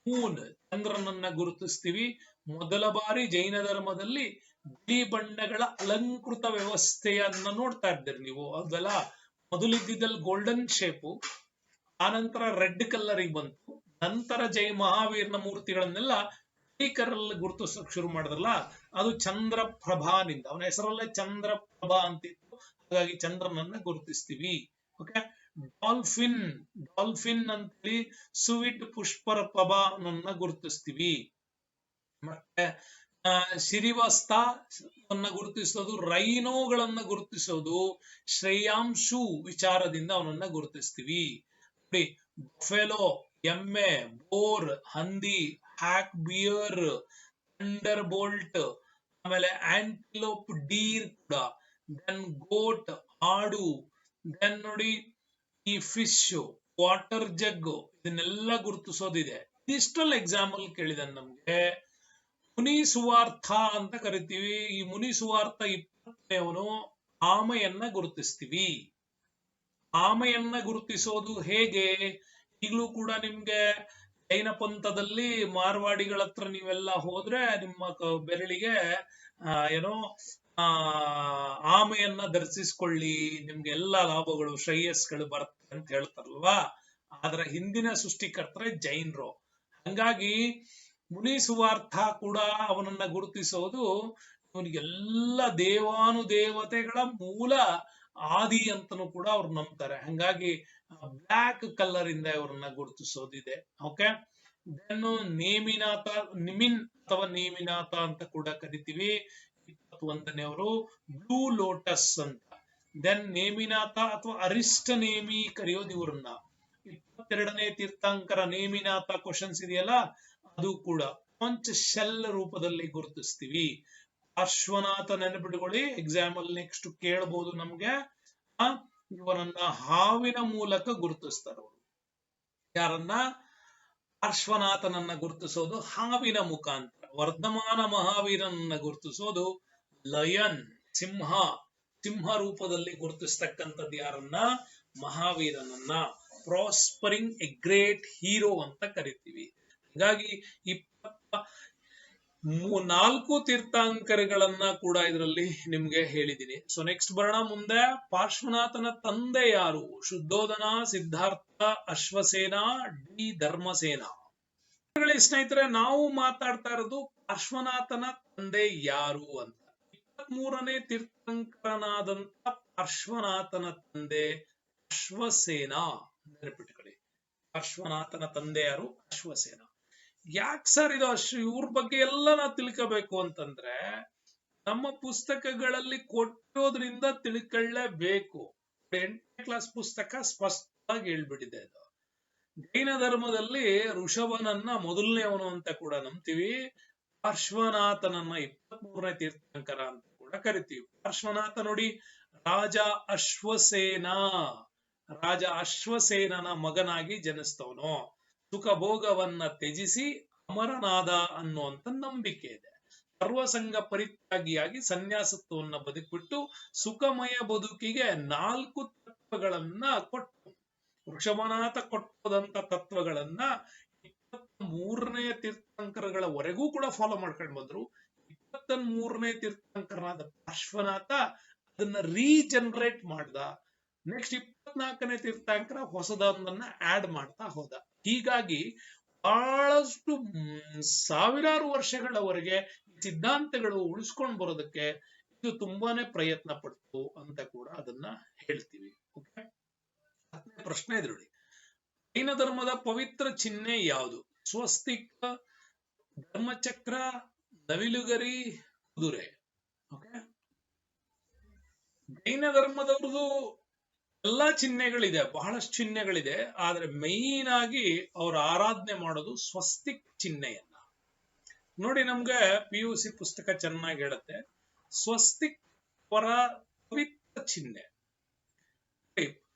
ಮೂನ್, ಚಂದ್ರನನ್ನ ಗುರುತಿಸ್ತೀವಿ. ಮೊದಲ ಬಾರಿ ಜೈನ ಧರ್ಮದಲ್ಲಿ ಬಿಳಿ ಬಣ್ಣಗಳ ಅಲಂಕೃತ ವ್ಯವಸ್ಥೆಯನ್ನ ನೋಡ್ತಾ ಇದ್ದೀರಿ ನೀವು. ಅದೆಲ್ಲ ಮೊದಲಿದ್ದಲ್ಲಿ ಗೋಲ್ಡನ್ ಶೇಪು, ಆನಂತರ ರೆಡ್ ಕಲರ್ ಬಂತು. ನಂತರ ಜೈ ಮಹಾವೀರನ ಮೂರ್ತಿಗಳನ್ನೆಲ್ಲ ಕರಲ್ಲಿ ಗುರುತಿಸಕ್ ಶುರು ಮಾಡಿದ್ರಲ್ಲ, ಅದು ಚಂದ್ರಪ್ರಭಾನಿಂದ. ಅವನ ಹೆಸರಲ್ಲೇ ಚಂದ್ರಪ್ರಭಾ ಅಂತಿತ್ತು, ಹಾಗಾಗಿ ಚಂದ್ರನನ್ನ ಗುರುತಿಸ್ತೀವಿ. ಓಕೆ, ಡಾಲ್ಫಿನ್, ಡಾಲ್ಫಿನ್ ಅಂತೇಳಿ ಸುವಿಟ್ ಪುಷ್ಪಪ್ರಭಾನನ್ನ ಗುರುತಿಸ್ತೀವಿ. ಮತ್ತೆ ಸಿರಿವಸ್ತ ಗುರುತಿಸೋದು, ರೈನೋಗಳನ್ನ ಗುರುತಿಸೋದು ಶ್ರೇಯಾಂಶು ವಿಚಾರದಿಂದ ಅವನನ್ನ ಗುರುತಿಸ್ತೀವಿ. ನೋಡಿ, ಬಫೆಲೋ ಎಮ್ಮೆ, ಬೋರ್ ಹಂದಿ, ಹ್ಯಾಕ್ ಬಿಯರ್, ಥಂಡರ್ ಬೋಲ್ಟ್, ಆಮೇಲೆ ಆಂಟಿಲೋಪ್ ಡೀರ್ ಕೂಡ, ದೆನ್ ಗೋಟ್ ಆಡು, ದೆನ್ ನೋಡಿ ಈ ಫಿಶ್, ವಾಟರ್ ಜಗ್, ಇದನ್ನೆಲ್ಲ ಗುರುತಿಸೋದಿದೆ. ಇಷ್ಟೆಲ್ಲ ಎಕ್ಸಾಂಪಲ್ ಕೇಳಿದ ನಮ್ಗೆ. ಮುನಿ ಸುವಾರ್ಥ ಅಂತ ಕರಿತೀವಿ. ಈ ಮುನಿ ಸುವಾರ್ಥ 20ನೇವನು ಆಮೆಯನ್ನ ಗುರುತಿಸ್ತೀವಿ. ಆಮೆಯನ್ನ ಗುರುತಿಸೋದು ಹೇಗೆ? ಈಗಲೂ ಕೂಡ ನಿಮ್ಗೆ ಜೈನ ಪಂಥದಲ್ಲಿ ಮಾರ್ವಾಡಿಗಳ ಹತ್ರ ನೀವೆಲ್ಲ ಹೋದ್ರೆ ನಿಮ್ಮ ಬೆರಳಿಗೆ ಏನೋ ಆಮೆಯನ್ನ ಧರಿಸಿಸ್ಕೊಳ್ಳಿ, ನಿಮ್ಗೆ ಎಲ್ಲಾ ಲಾಭಗಳು ಶ್ರೇಯಸ್ಗಳು ಬರುತ್ತೆ ಅಂತ ಹೇಳ್ತಾರಲ್ವಾ. ಆದ್ರ ಹಿಂದಿನ ಸೃಷ್ಟಿಕರ್ತರೆ ಜೈನರು. ಹಂಗಾಗಿ ಮುನಿ ಸುವಾರ್ಥ ಕೂಡ ಅವನನ್ನ ಗುರುತಿಸೋದು, ಇವನಿಗೆಲ್ಲ ದೇವಾನುದೇವತೆಗಳ ಮೂಲ ಆದಿ ಅಂತನೂ ಕೂಡ ಅವ್ರು ನಂಬ್ತಾರೆ. ಹಂಗಾಗಿ ಬ್ಲ್ಯಾಕ್ ಕಲರ್ ಇಂದ ಇವರನ್ನ ಗುರುತಿಸೋದಿದೆ. ಓಕೆ, ದೆನ್ ನೇಮಿನಾಥ, ನಿಮಿನ್ ಅಥವಾ ನೇಮಿನಾಥ ಅಂತ ಕೂಡ ಕರಿತೀವಿ. 21ನೇವರು ಬ್ಲೂ ಲೋಟಸ್ ಅಂತ. ದೆನ್ ನೇಮಿನಾಥ ಅಥವಾ ಅರಿಷ್ಟ ನೇಮಿ ಕರೆಯೋದು ಇವ್ರನ್ನ. 22ನೇ ತೀರ್ಥಂಕರ ನೇಮಿನಾಥ ಕ್ವಶನ್ಸ್ ಇದೆಯಲ್ಲ, ಅದು ಕೂಡ ಕಾಂಚ್ ಶೆಲ್ ರೂಪದಲ್ಲಿ ಗುರುತಿಸ್ತೀವಿ. ಪಾರ್ಶ್ವನಾಥ ನೆನಪಿಟ್ಕೊಳ್ಳಿ, ಎಕ್ಸಾಂಪಲ್ ನೆಕ್ಸ್ಟ್ ಕೇಳಬಹುದು ನಮ್ಗೆ. ಇವರನ್ನ ಹಾವಿನ ಮೂಲಕ ಗುರುತಿಸ್ತಾರೆ ಅವರು. ಯಾರನ್ನ? ಪಾರ್ಶ್ವನಾಥನನ್ನ ಗುರುತಿಸೋದು ಹಾವಿನ ಮುಖಾಂತರ. ವರ್ಧಮಾನ ಮಹಾವೀರನನ್ನ ಗುರುತಿಸೋದು ಲಯನ್, ಸಿಂಹ, ಸಿಂಹ ರೂಪದಲ್ಲಿ ಗುರುತಿಸ್ತಕ್ಕಂಥದ್ದು ಯಾರನ್ನ? ಮಹಾವೀರನನ್ನ. ಪ್ರಾಸ್ಪರಿಂಗ್ ಎ ಗ್ರೇಟ್ ಹೀರೋ ಅಂತ ಕರಿತೀವಿ. ಹಾಗಾಗಿ 24 ತೀರ್ಥಂಕರಗಳನ್ನ ಕೂಡ ಇದರಲ್ಲಿ ನಿಮ್ಗೆ ಹೇಳಿದ್ದೀನಿ. ಸೊ ನೆಕ್ಸ್ಟ್ ಬರೋಣ ಮುಂದೆ. ಪಾರ್ಶ್ವನಾಥನ ತಂದೆ ಯಾರು? ಶುದ್ಧೋಧನ, ಸಿದ್ಧಾರ್ಥ, ಅಶ್ವಸೇನ, ಡಿ ಧರ್ಮಸೇನ. ಸ್ನೇಹಿತರೆ, ನಾವು ಮಾತಾಡ್ತಾ ಇರೋದು ಪಾರ್ಶ್ವನಾಥನ ತಂದೆ ಯಾರು ಅಂತ. 23ನೇ ತೀರ್ಥಂಕರನಾದಂತ ಪಾರ್ಶ್ವನಾಥನ ತಂದೆ ಅಶ್ವಸೇನ. ನೆನಪಿಟ್ಕೊಳ್ಳಿ, ಪಾರ್ಶ್ವನಾಥನ ತಂದೆ ಯಾರು? ಅಶ್ವಸೇನ. ಯಾಕೆ ಸರ್ ಇದು ಇವ್ರ ಬಗ್ಗೆ ಎಲ್ಲ ನಾವು ತಿಳ್ಕೋಬೇಕು ಅಂತಂದ್ರೆ, ನಮ್ಮ ಪುಸ್ತಕಗಳಲ್ಲಿ ಕೊಟ್ಟಿರೋದ್ರಿಂದ ತಿಳ್ಕೊಳ್ಳೇಬೇಕು. 8ನೇ ಕ್ಲಾಸ್ ಪುಸ್ತಕ ಸ್ಪಷ್ಟವಾಗಿ ಹೇಳ್ಬಿಟ್ಟಿದೆ. ಇದು ಜೈನ ಧರ್ಮದಲ್ಲಿ ಋಷಭನನ್ನ ಮೊದಲನೇವನು ಅಂತ ಕೂಡ ನಂಬ್ತೀವಿ. ಪಾರ್ಶ್ವನಾಥನನ್ನ 23ನೇ ತೀರ್ಥಂಕರ ಅಂತ ಕೂಡ ಕರಿತೀವಿ. ಪಾರ್ಶ್ವನಾಥ ನೋಡಿ, ರಾಜ ಅಶ್ವಸೇನ, ರಾಜ ಅಶ್ವಸೇನನ ಮಗನಾಗಿ ಜನಿಸ್ತವನು. ಸುಖಭೋಗವನ್ನ ತ್ಯಜಿಸಿ ಅಮರನಾದ ಅನ್ನುವಂತ ನಂಬಿಕೆ ಇದೆ. ಸರ್ವಸಂಗ ಪರಿತ್ಯಾಗಿಯಾಗಿ ಸನ್ಯಾಸತ್ವವನ್ನ ಬದುಕಿಬಿಟ್ಟು ಸುಖಮಯ ಬದುಕಿಗೆ 4 ತತ್ವಗಳನ್ನ ಕೊಟ್ಟು, ವೃಷಭನಾಥ ಕೊಟ್ಟದಂತ ತತ್ವಗಳನ್ನ 23ನೇ ತೀರ್ಥಂಕರಗಳವರೆಗೂ ಕೂಡ ಫಾಲೋ ಮಾಡ್ಕೊಂಡು ಬಂದ್ರು. 23ನೇ ತೀರ್ಥಂಕರನಾದ ಪಾರ್ಶ್ವನಾಥ ಅದನ್ನ ರೀಜನರೇಟ್ ಮಾಡ್ದ. ನೆಕ್ಸ್ಟ್ 24ನೇ ತೀರ್ಥಂಕರ ಹೊಸದೊಂದನ್ನ ಆಡ್ ಮಾಡ್ತಾ ಹೋದ. ಹೀಗಾಗಿ ಬಹಳಷ್ಟು ಸಾವಿರಾರು ವರ್ಷಗಳವರೆಗೆ ಸಿದ್ಧಾಂತಗಳು ಉಳಿಸ್ಕೊಂಡು ಬರೋದಕ್ಕೆ ಇದು ತುಂಬಾನೇ ಪ್ರಯತ್ನ ಪಡ್ತು ಅಂತ ಕೂಡ ಅದನ್ನ ಹೇಳ್ತೀವಿ. ಓಕೆ, 10ನೇ ಪ್ರಶ್ನೆ ಇದೆ ನೋಡಿ. ಜೈನ ಧರ್ಮದ ಪವಿತ್ರ ಚಿಹ್ನೆ ಯಾವುದು? ಸ್ವಸ್ತಿಕ್, ಧರ್ಮಚಕ್ರ, ನವಿಲುಗರಿ, ಕುದುರೆ. ಓಕೆ, ಜೈನ ಧರ್ಮದವ್ರದ್ದು ಎಲ್ಲಾ ಚಿಹ್ನೆಗಳಿದೆ, ಬಹಳಷ್ಟು ಚಿಹ್ನೆಗಳಿದೆ. ಆದ್ರೆ ಮೈನ್ ಆಗಿ ಅವ್ರ ಆರಾಧನೆ ಮಾಡೋದು ಸ್ವಸ್ತಿಕ್ ಚಿಹ್ನೆಯನ್ನ. ನೋಡಿ, ನಮ್ಗೆ PUC ಪುಸ್ತಕ ಚೆನ್ನಾಗಿ ಹೇಳುತ್ತೆ, ಸ್ವಸ್ತಿಕ್ ಅವರ ಪವಿತ್ರ ಚಿಹ್ನೆ.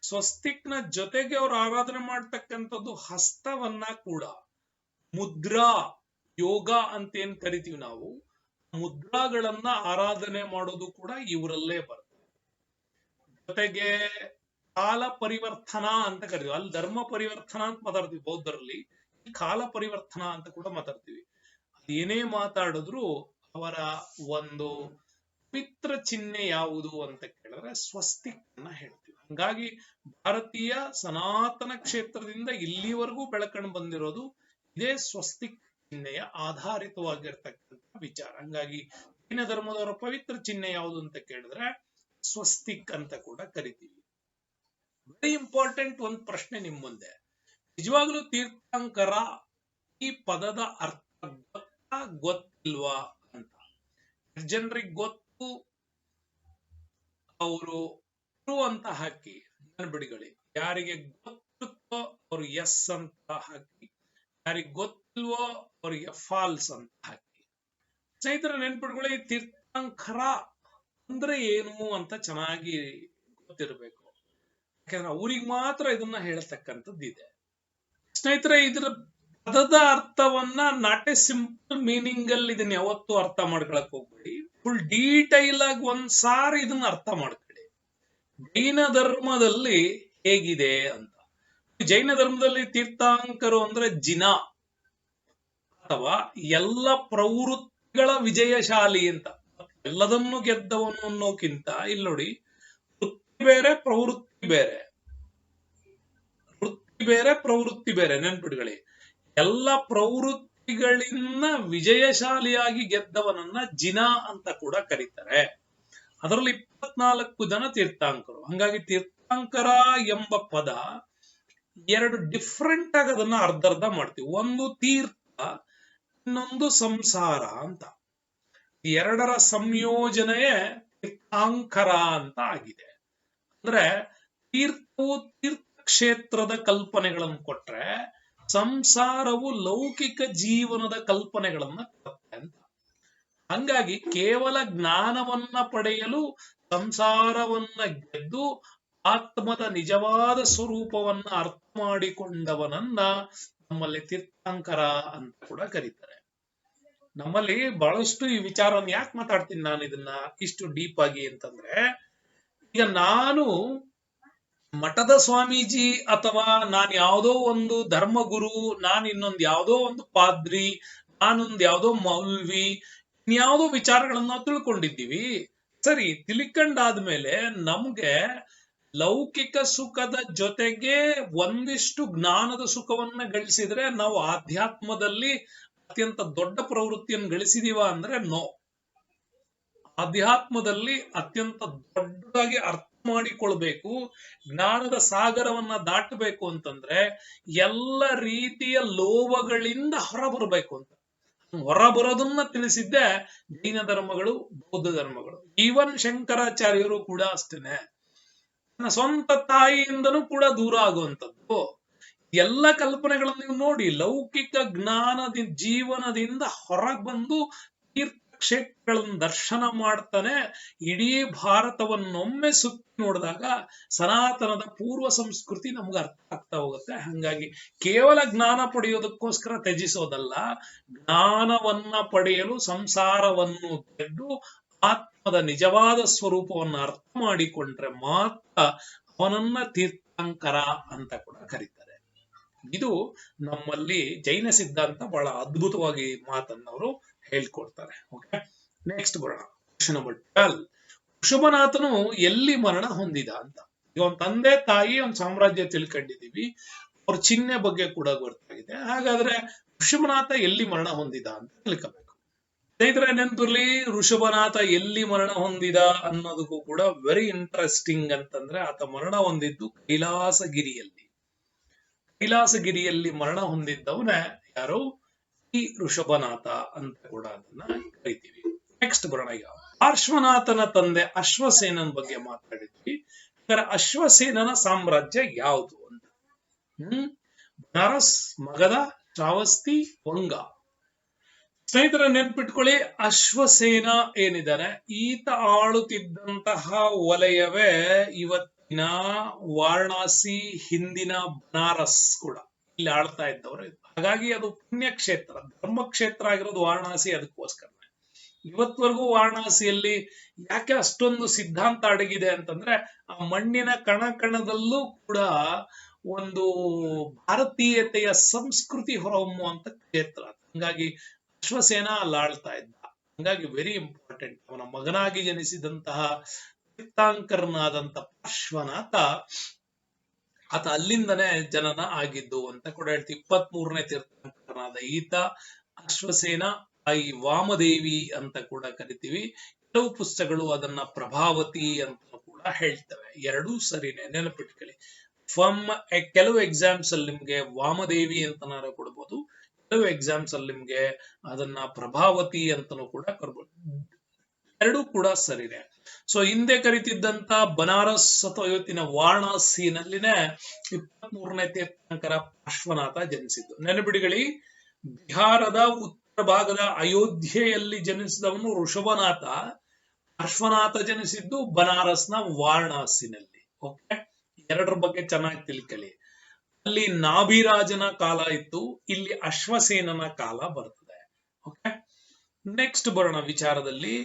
ಸ್ವಸ್ತಿಕ್ ನ ಜೊತೆಗೆ ಅವ್ರು ಆರಾಧನೆ ಮಾಡ್ತಕ್ಕಂಥದ್ದು ಹಸ್ತವನ್ನ ಕೂಡ, ಮುದ್ರಾ ಯೋಗ ಅಂತ ಏನ್ ಕರಿತೀವಿ ನಾವು, ಮುದ್ರಾಗಳನ್ನ ಆರಾಧನೆ ಮಾಡೋದು ಕೂಡ ಇವರಲ್ಲೇ ಬರುತ್ತೆ. ಜೊತೆಗೆ ಕಾಲ ಪರಿವರ್ತನಾ ಅಂತ ಕರಿತೀವಿ, ಅಲ್ಲಿ ಧರ್ಮ ಪರಿವರ್ತನಾ ಅಂತ ಮಾತಾಡ್ತೀವಿ ಬೌದ್ಧರಲ್ಲಿ, ಕಾಲ ಪರಿವರ್ತನಾ ಅಂತ ಕೂಡ ಮಾತಾಡ್ತೀವಿ. ಏನೇ ಮಾತಾಡಿದ್ರು ಅವರ ಒಂದು ಪವಿತ್ರ ಚಿಹ್ನೆ ಯಾವುದು ಅಂತ ಕೇಳಿದ್ರೆ ಸ್ವಸ್ತಿಕ್ ಅನ್ನ ಹೇಳ್ತೀವಿ. ಹಂಗಾಗಿ ಭಾರತೀಯ ಸನಾತನ ಕ್ಷೇತ್ರದಿಂದ ಇಲ್ಲಿವರೆಗೂ ಬೆಳಕೊಂಡು ಬಂದಿರೋದು ಇದೇ ಸ್ವಸ್ತಿಕ್ ಚಿಹ್ನೆಯ ಆಧಾರಿತವಾಗಿರ್ತಕ್ಕಂಥ ವಿಚಾರ. ಹಂಗಾಗಿ ಜೈನ ಧರ್ಮದವರ ಪವಿತ್ರ ಚಿಹ್ನೆ ಯಾವುದು ಅಂತ ಕೇಳಿದ್ರೆ ಸ್ವಸ್ತಿಕ್ ಅಂತ ಕೂಡ ಕರಿತೀವಿ. ವೆರಿ ಇಂಪಾರ್ಟೆಂಟ್ ಒಂದು ಪ್ರಶ್ನೆ ನಿಮ್ ಮುಂದೆ, ನಿಜವಾಗ್ಲೂ ತೀರ್ಥಂಕರ ಈ ಪದದ ಅರ್ಥ ಗೊತ್ತಿಲ್ವಾ ಅಂತ. ಜನರಿಗೆ ಗೊತ್ತು, ಅವರು ಅಂತ ಹಾಕಿ ಬಿಡಿಗಳಿ. ಯಾರಿಗೆ ಗೊತ್ತುತ್ತೋ ಅವ್ರು ಎಸ್ ಅಂತ ಹಾಕಿ, ಯಾರಿಗೆ ಗೊತ್ತಿಲ್ವೋ ಅವರಿಗೆ ಫಾಲ್ಸ್ ಅಂತ ಹಾಕಿ. ಸ್ನೇಹಿತರ ನೆನ್ಪಿಡ್ಕೊಳ್ಳಿ, ತೀರ್ಥಂಕರ ಅಂದ್ರೆ ಏನು ಅಂತ ಚೆನ್ನಾಗಿ ಗೊತ್ತಿರಬೇಕು. ಯಾಕಂದ್ರೆ ಅವ್ರಿಗೆ ಮಾತ್ರ ಇದನ್ನ ಹೇಳ್ತಕ್ಕಂಥದ್ದು ಇದೆ. ಸ್ನೇಹಿತರೆ, ಇದರ ಪದದ ಅರ್ಥವನ್ನ ನಾಟ್ ಎ ಸಿಂಪಲ್ ಮೀನಿಂಗ್ ಅಲ್ಲಿ ಇದನ್ನ ಯಾವತ್ತೂ ಅರ್ಥ ಮಾಡ್ಕೊಳಕ್ ಹೋಗ್ಬೇಡಿ. ಫುಲ್ ಡೀಟೈಲ್ ಆಗಿ ಒಂದ್ಸಾರಿ ಇದನ್ನ ಅರ್ಥ ಮಾಡ್ಕೊಳ್ಳಿ. ಜೈನ ಧರ್ಮದಲ್ಲಿ ಹೇಗಿದೆ ಅಂತ. ಜೈನ ಧರ್ಮದಲ್ಲಿ ತೀರ್ಥಂಕರು ಅಂದ್ರೆ ಜಿನ ಅಥವಾ ಎಲ್ಲ ಪ್ರವೃತ್ತಿಗಳ ವಿಜಯಶಾಲಿ ಅಂತ. ಎಲ್ಲದನ್ನು ಗೆದ್ದವನು ಅನ್ನೋಕ್ಕಿಂತ ಇಲ್ಲಿ ನೋಡಿ, ವೃತ್ತಿ ಬೇರೆ ಪ್ರವೃತ್ತಿ ಬೇರೆ, ವೃತ್ತಿ ಬೇರೆ ಪ್ರವೃತ್ತಿ ಬೇರೆ. ನೆನ್ಪಿಟ್ಕೊಳ್ಳಿ, ಎಲ್ಲ ಪ್ರವೃತ್ತಿಗಳಿಂದ ವಿಜಯಶಾಲಿಯಾಗಿ ಗೆದ್ದವನನ್ನ ಜಿನ ಅಂತ ಕೂಡ ಕರೀತಾರೆ. ಅದರಲ್ಲಿ 24 ಜನ ತೀರ್ಥಂಕರು. ಹಂಗಾಗಿ ತೀರ್ಥಂಕರ ಎಂಬ ಪದ ಎರಡು ಡಿಫ್ರೆಂಟ್ ಆಗಿ ಅದನ್ನ ಅರ್ಧ ಮಾಡ್ತೀವಿ. ಒಂದು ತೀರ್ಥ, ಇನ್ನೊಂದು ಸಂಸಾರ ಅಂತ. ಎರಡರ ಸಂಯೋಜನೆಯೇ ತೀರ್ಥಂಕರ ಅಂತ ಆಗಿದೆ. ಅಂದ್ರೆ ತೀರ್ಥವು ತೀರ್ಥಕ್ಷೇತ್ರದ ಕಲ್ಪನೆಗಳನ್ನು ಕೊಟ್ರೆ, ಸಂಸಾರವು ಲೌಕಿಕ ಜೀವನದ ಕಲ್ಪನೆಗಳನ್ನ ಕೊಡುತ್ತೆ ಅಂತ. ಹಂಗಾಗಿ ಕೇವಲ ಜ್ಞಾನವನ್ನ ಪಡೆಯಲು ಸಂಸಾರವನ್ನ ಗೆದ್ದು ಆತ್ಮದ ನಿಜವಾದ ಸ್ವರೂಪವನ್ನ ಅರ್ಥ ಮಾಡಿಕೊಂಡವನನ್ನ ನಮ್ಮಲ್ಲಿ ತೀರ್ಥಂಕರ ಅಂತ ಕೂಡ ಕರೀತಾರೆ. ನಮ್ಮಲ್ಲಿ ಬಹಳಷ್ಟು ಈ ವಿಚಾರವನ್ನು ಯಾಕೆ ಮಾತಾಡ್ತೀನಿ ನಾನು ಇದನ್ನ ಇಷ್ಟು ಡೀಪ್ ಆಗಿ ಅಂತಂದ್ರೆ, ಈಗ ನಾನು ಮಠದ ಸ್ವಾಮೀಜಿ ಅಥವಾ ನಾನು ಯಾವುದೋ ಒಂದು ಧರ್ಮಗುರು, ನಾನು ಇನ್ನೊಂದು ಯಾವುದೋ ಒಂದು ಪಾದ್ರಿ, ನಾನೊಂದು ಯಾವುದೋ ಮೌಲ್ವಿ, ಇನ್ಯಾವುದೋ ವಿಚಾರಗಳನ್ನ ನಾವು ತಿಳ್ಕೊಂಡಿದ್ದೀವಿ. ಸರಿ, ತಿಳ್ಕೊಂಡಾದ್ಮೇಲೆ ನಮ್ಗೆ ಲೌಕಿಕ ಸುಖದ ಜೊತೆಗೆ ಒಂದಿಷ್ಟು ಜ್ಞಾನದ ಸುಖವನ್ನ ಗಳಿಸಿದ್ರೆ ನಾವು ಆಧ್ಯಾತ್ಮದಲ್ಲಿ ಅತ್ಯಂತ ದೊಡ್ಡ ಪ್ರವೃತ್ತಿಯನ್ನು ಗಳಿಸಿದೀವ ಅಂದ್ರೆ ನೋ. ಆಧ್ಯಾತ್ಮದಲ್ಲಿ ಅತ್ಯಂತ ದೊಡ್ಡದಾಗಿ ಅರ್ಥ ಮಾಡಿಕೊಳ್ಬೇಕು, ಜ್ಞಾನದ ಸಾಗರವನ್ನ ದಾಟಬೇಕು ಅಂತಂದ್ರೆ ಎಲ್ಲ ರೀತಿಯ ಲೋಭಗಳಿಂದ ಹೊರಬರಬೇಕು ಅಂತ. ಹೊರಬರೋದನ್ನ ತಿಳಿಸಿದ್ದೆ ಜೈನ ಧರ್ಮಗಳು, ಬೌದ್ಧ ಧರ್ಮಗಳು. ಈವನ್ ಶಂಕರಾಚಾರ್ಯರು ಕೂಡ ಅಷ್ಟೇನೆ, ನನ್ನ ಸ್ವಂತ ತಾಯಿಯಿಂದನೂ ಕೂಡ ದೂರ ಆಗುವಂಥದ್ದು. ಎಲ್ಲ ಕಲ್ಪನೆಗಳನ್ನು ನೀವು ನೋಡಿ, ಲೌಕಿಕ ಜ್ಞಾನದ ಜೀವನದಿಂದ ಹೊರಗೆ ಬಂದು ತೀರ್ಥ ಕ್ಷೇತ್ರಗಳನ್ನು ದರ್ಶನ ಮಾಡ್ತಾನೆ ಇಡೀ ಭಾರತವನ್ನೊಮ್ಮೆ ಸುತ್ತಿ ನೋಡಿದಾಗ ಸನಾತನದ ಪೂರ್ವ ಸಂಸ್ಕೃತಿ ನಮ್ಗೆ ಅರ್ಥ ಆಗ್ತಾ ಹೋಗುತ್ತೆ. ಹಂಗಾಗಿ ಕೇವಲ ಜ್ಞಾನ ಪಡೆಯೋದಕ್ಕೋಸ್ಕರ ತ್ಯಜಿಸೋದಲ್ಲ, ಜ್ಞಾನವನ್ನ ಪಡೆಯಲು ಸಂಸಾರವನ್ನು ತೆಗೆದು ಆತ್ಮದ ನಿಜವಾದ ಸ್ವರೂಪವನ್ನು ಅರ್ಥ ಮಾಡಿಕೊಂಡ್ರೆ ಮಾತ್ರ ಅವನನ್ನ ತೀರ್ಥಂಕರ ಅಂತ ಕೂಡ ಕರೀತಾರೆ. ಇದು ನಮ್ಮಲ್ಲಿ ಜೈನ ಸಿದ್ಧಾಂತ ಬಹಳ ಅದ್ಭುತವಾಗಿ ಮಾತನ್ನವರು ಹೇಳ್ಕೊಡ್ತಾರೆ. ಓಕೆ, ನೆಕ್ಸ್ಟ್ ಬರೋಣ. Question number 12. ಋಷಭನಾಥನು ಎಲ್ಲಿ ಮರಣ ಹೊಂದಿದ ಅಂತ. ಈಗ ಒಂದು ತಂದೆ ತಾಯಿ ಒಂದು ಸಾಮ್ರಾಜ್ಯ ತಿಳ್ಕೊಂಡಿದೀವಿ, ಅವ್ರ ಚಿಹ್ನೆ ಬಗ್ಗೆ ಕೂಡ ಗೊತ್ತಾಗಿದೆ. ಹಾಗಾದ್ರೆ ಋಷಭನಾಥ ಎಲ್ಲಿ ಮರಣ ಹೊಂದಿದ ಅಂತ ತಿಳ್ಕೋಬೇಕು. ಸ್ನೇಹಿತರೆ ನೆನಪಿರ್ಲಿ, ಋಷಭನಾಥ ಎಲ್ಲಿ ಮರಣ ಹೊಂದಿದ ಅನ್ನೋದಕ್ಕೂ ಕೂಡ ವೆರಿ ಇಂಟ್ರೆಸ್ಟಿಂಗ್ ಅಂತಂದ್ರೆ ಆತ ಮರಣ ಹೊಂದಿದ್ದು ಕೈಲಾಸಗಿರಿಯಲ್ಲಿ. ಕೈಲಾಸಗಿರಿಯಲ್ಲಿ ಮರಣ ಹೊಂದಿದ್ದವನೇ ಯಾರು? ಈ ಋಷಭನಾಥ ಅಂತ ಕೂಡ ಅದನ್ನ ಕರಿತೀವಿ. ನೆಕ್ಸ್ಟ್ ಬರೋಣ. ಈಗ ಪಾರ್ಶ್ವನಾಥನ ತಂದೆ ಅಶ್ವಸೇನನ ಬಗ್ಗೆ ಮಾತಾಡಿದ್ವಿ. ಅಶ್ವಸೇನನ ಸಾಮ್ರಾಜ್ಯ ಯಾವುದು ಅಂತ? ಬನಾರಸ್, ಮಗಧ, ಶ್ರಾವಸ್ತಿ, ವಂಗ. ಸ್ನೇಹಿತರ ನೆನ್ಪಿಟ್ಕೊಳ್ಳಿ, ಅಶ್ವಸೇನ ಏನಿದ್ದಾರೆ ಈತ ಆಳುತ್ತಿದ್ದಂತಹ ವಲಯವೇ ಇವತ್ತಿನ ವಾರಣಾಸಿ, ಹಿಂದಿನ ಬನಾರಸ್ ಕೂಡ ಇಲ್ಲಿ ಆಳ್ತಾ ಇದ್ದವರು. ಹಾಗಾಗಿ ಅದು ಪುಣ್ಯಕ್ಷೇತ್ರ, ಧರ್ಮಕ್ಷೇತ್ರ ಆಗಿರೋದು ವಾರಣಾಸಿ. ಅದಕ್ಕೋಸ್ಕರ ಇವತ್ವರೆಗೂ ವಾರಣಾಸಿಯಲ್ಲಿ ಯಾಕೆ ಅಷ್ಟೊಂದು ಸಿದ್ಧಾಂತ ಅಡಗಿದೆ ಅಂತಂದ್ರೆ ಆ ಮಣ್ಣಿನ ಕಣ ಕಣದಲ್ಲೂ ಕೂಡ ಒಂದು ಭಾರತೀಯತೆಯ ಸಂಸ್ಕೃತಿ ಹೊರಹೊಮ್ಮುವಂತ ಕ್ಷೇತ್ರ. ಹಂಗಾಗಿ ಅಶ್ವಸೇನ ಅಲ್ಲಿ ಆಳ್ತಾ ಇದ್ದ. ಹಂಗಾಗಿ ವೆರಿ ಇಂಪಾರ್ಟೆಂಟ್. ಅವನ ಮಗನಾಗಿ ಜನಿಸಿದಂತಹ ತೀರ್ಥಾಂಕರನಾದಂತ ಪಾರ್ಶ್ವನಾಥ ಆತ ಅಲ್ಲಿಂದನೇ ಜನನ ಆಗಿದ್ದು ಅಂತ ಕೂಡ ಹೇಳ್ತೀವಿ. 23ನೇ ತೀರ್ಥಾಂಕರನಾದ ಈತ ಅಶ್ವಸೇನ ಈ ವಾಮದೇವಿ ಅಂತ ಕೂಡ ಕರಿತೀವಿ. ಕೆಲವು ಪುಸ್ತಕಗಳು ಅದನ್ನ ಪ್ರಭಾವತಿ ಅಂತ ಕೂಡ ಹೇಳ್ತವೆ. ಎರಡೂ ಸರಿನೇ, ನೆನಪಿಟ್ಕೊಳ್ಳಿ. ಕೆಲವು ಎಕ್ಸಾಮ್ಸ್ ಅಲ್ಲಿ ನಿಮ್ಗೆ ವಾಮದೇವಿ ಅಂತನಾರ ಕೊಡ್ಬೋದು, ಕೆಲವು ಎಕ್ಸಾಮ್ಸ್ ಅಲ್ಲಿ ನಿಮ್ಗೆ ಅದನ್ನ ಪ್ರಭಾವತಿ ಅಂತನೂ ಕೂಡ ಕೊಡ್ಬೋದು. ಎರಡೂ ಕೂಡ ಸರಿನೇ. ಸೊ ಹಿಂದೆ ಕರಿತಿದ್ದಂತ ಬನಾರಸ್ ಅಥವಾ ಇವತ್ತಿನ ವಾರಣಾಸಿನಲ್ಲಿನೇ 23ನೇ ತೀರ್ಥಂಕರ ಪಾರ್ಶ್ವನಾಥ ಜನಿಸಿದ್ದು. ನೆನಪಿಡಿಗಳಿ, ಬಿಹಾರದ ಉತ್ತರ ಭಾಗದ ಅಯೋಧ್ಯೆಯಲ್ಲಿ ಜನಿಸಿದವನು ಋಷಭನಾಥ. ಪಾರ್ಶ್ವನಾಥ ಜನಿಸಿದ್ದು ಬನಾರಸ್ನ ವಾರಣಾಸಿನಲ್ಲಿ. ಓಕೆ, ಎರಡರ ಬಗ್ಗೆ ಚೆನ್ನಾಗಿ ತಿಳ್ಕೊಳ್ಳಿ. ಅಲ್ಲಿ ನಾಭಿರಾಜನ ಕಾಲ ಇತ್ತು, ಇಲ್ಲಿ ಅಶ್ವಸೇನನ ಕಾಲ ಬರ್ತದೆ. ಓಕೆ, ನೆಕ್ಸ್ಟ್ ಬರೋಣ ವಿಚಾರದಲ್ಲಿ.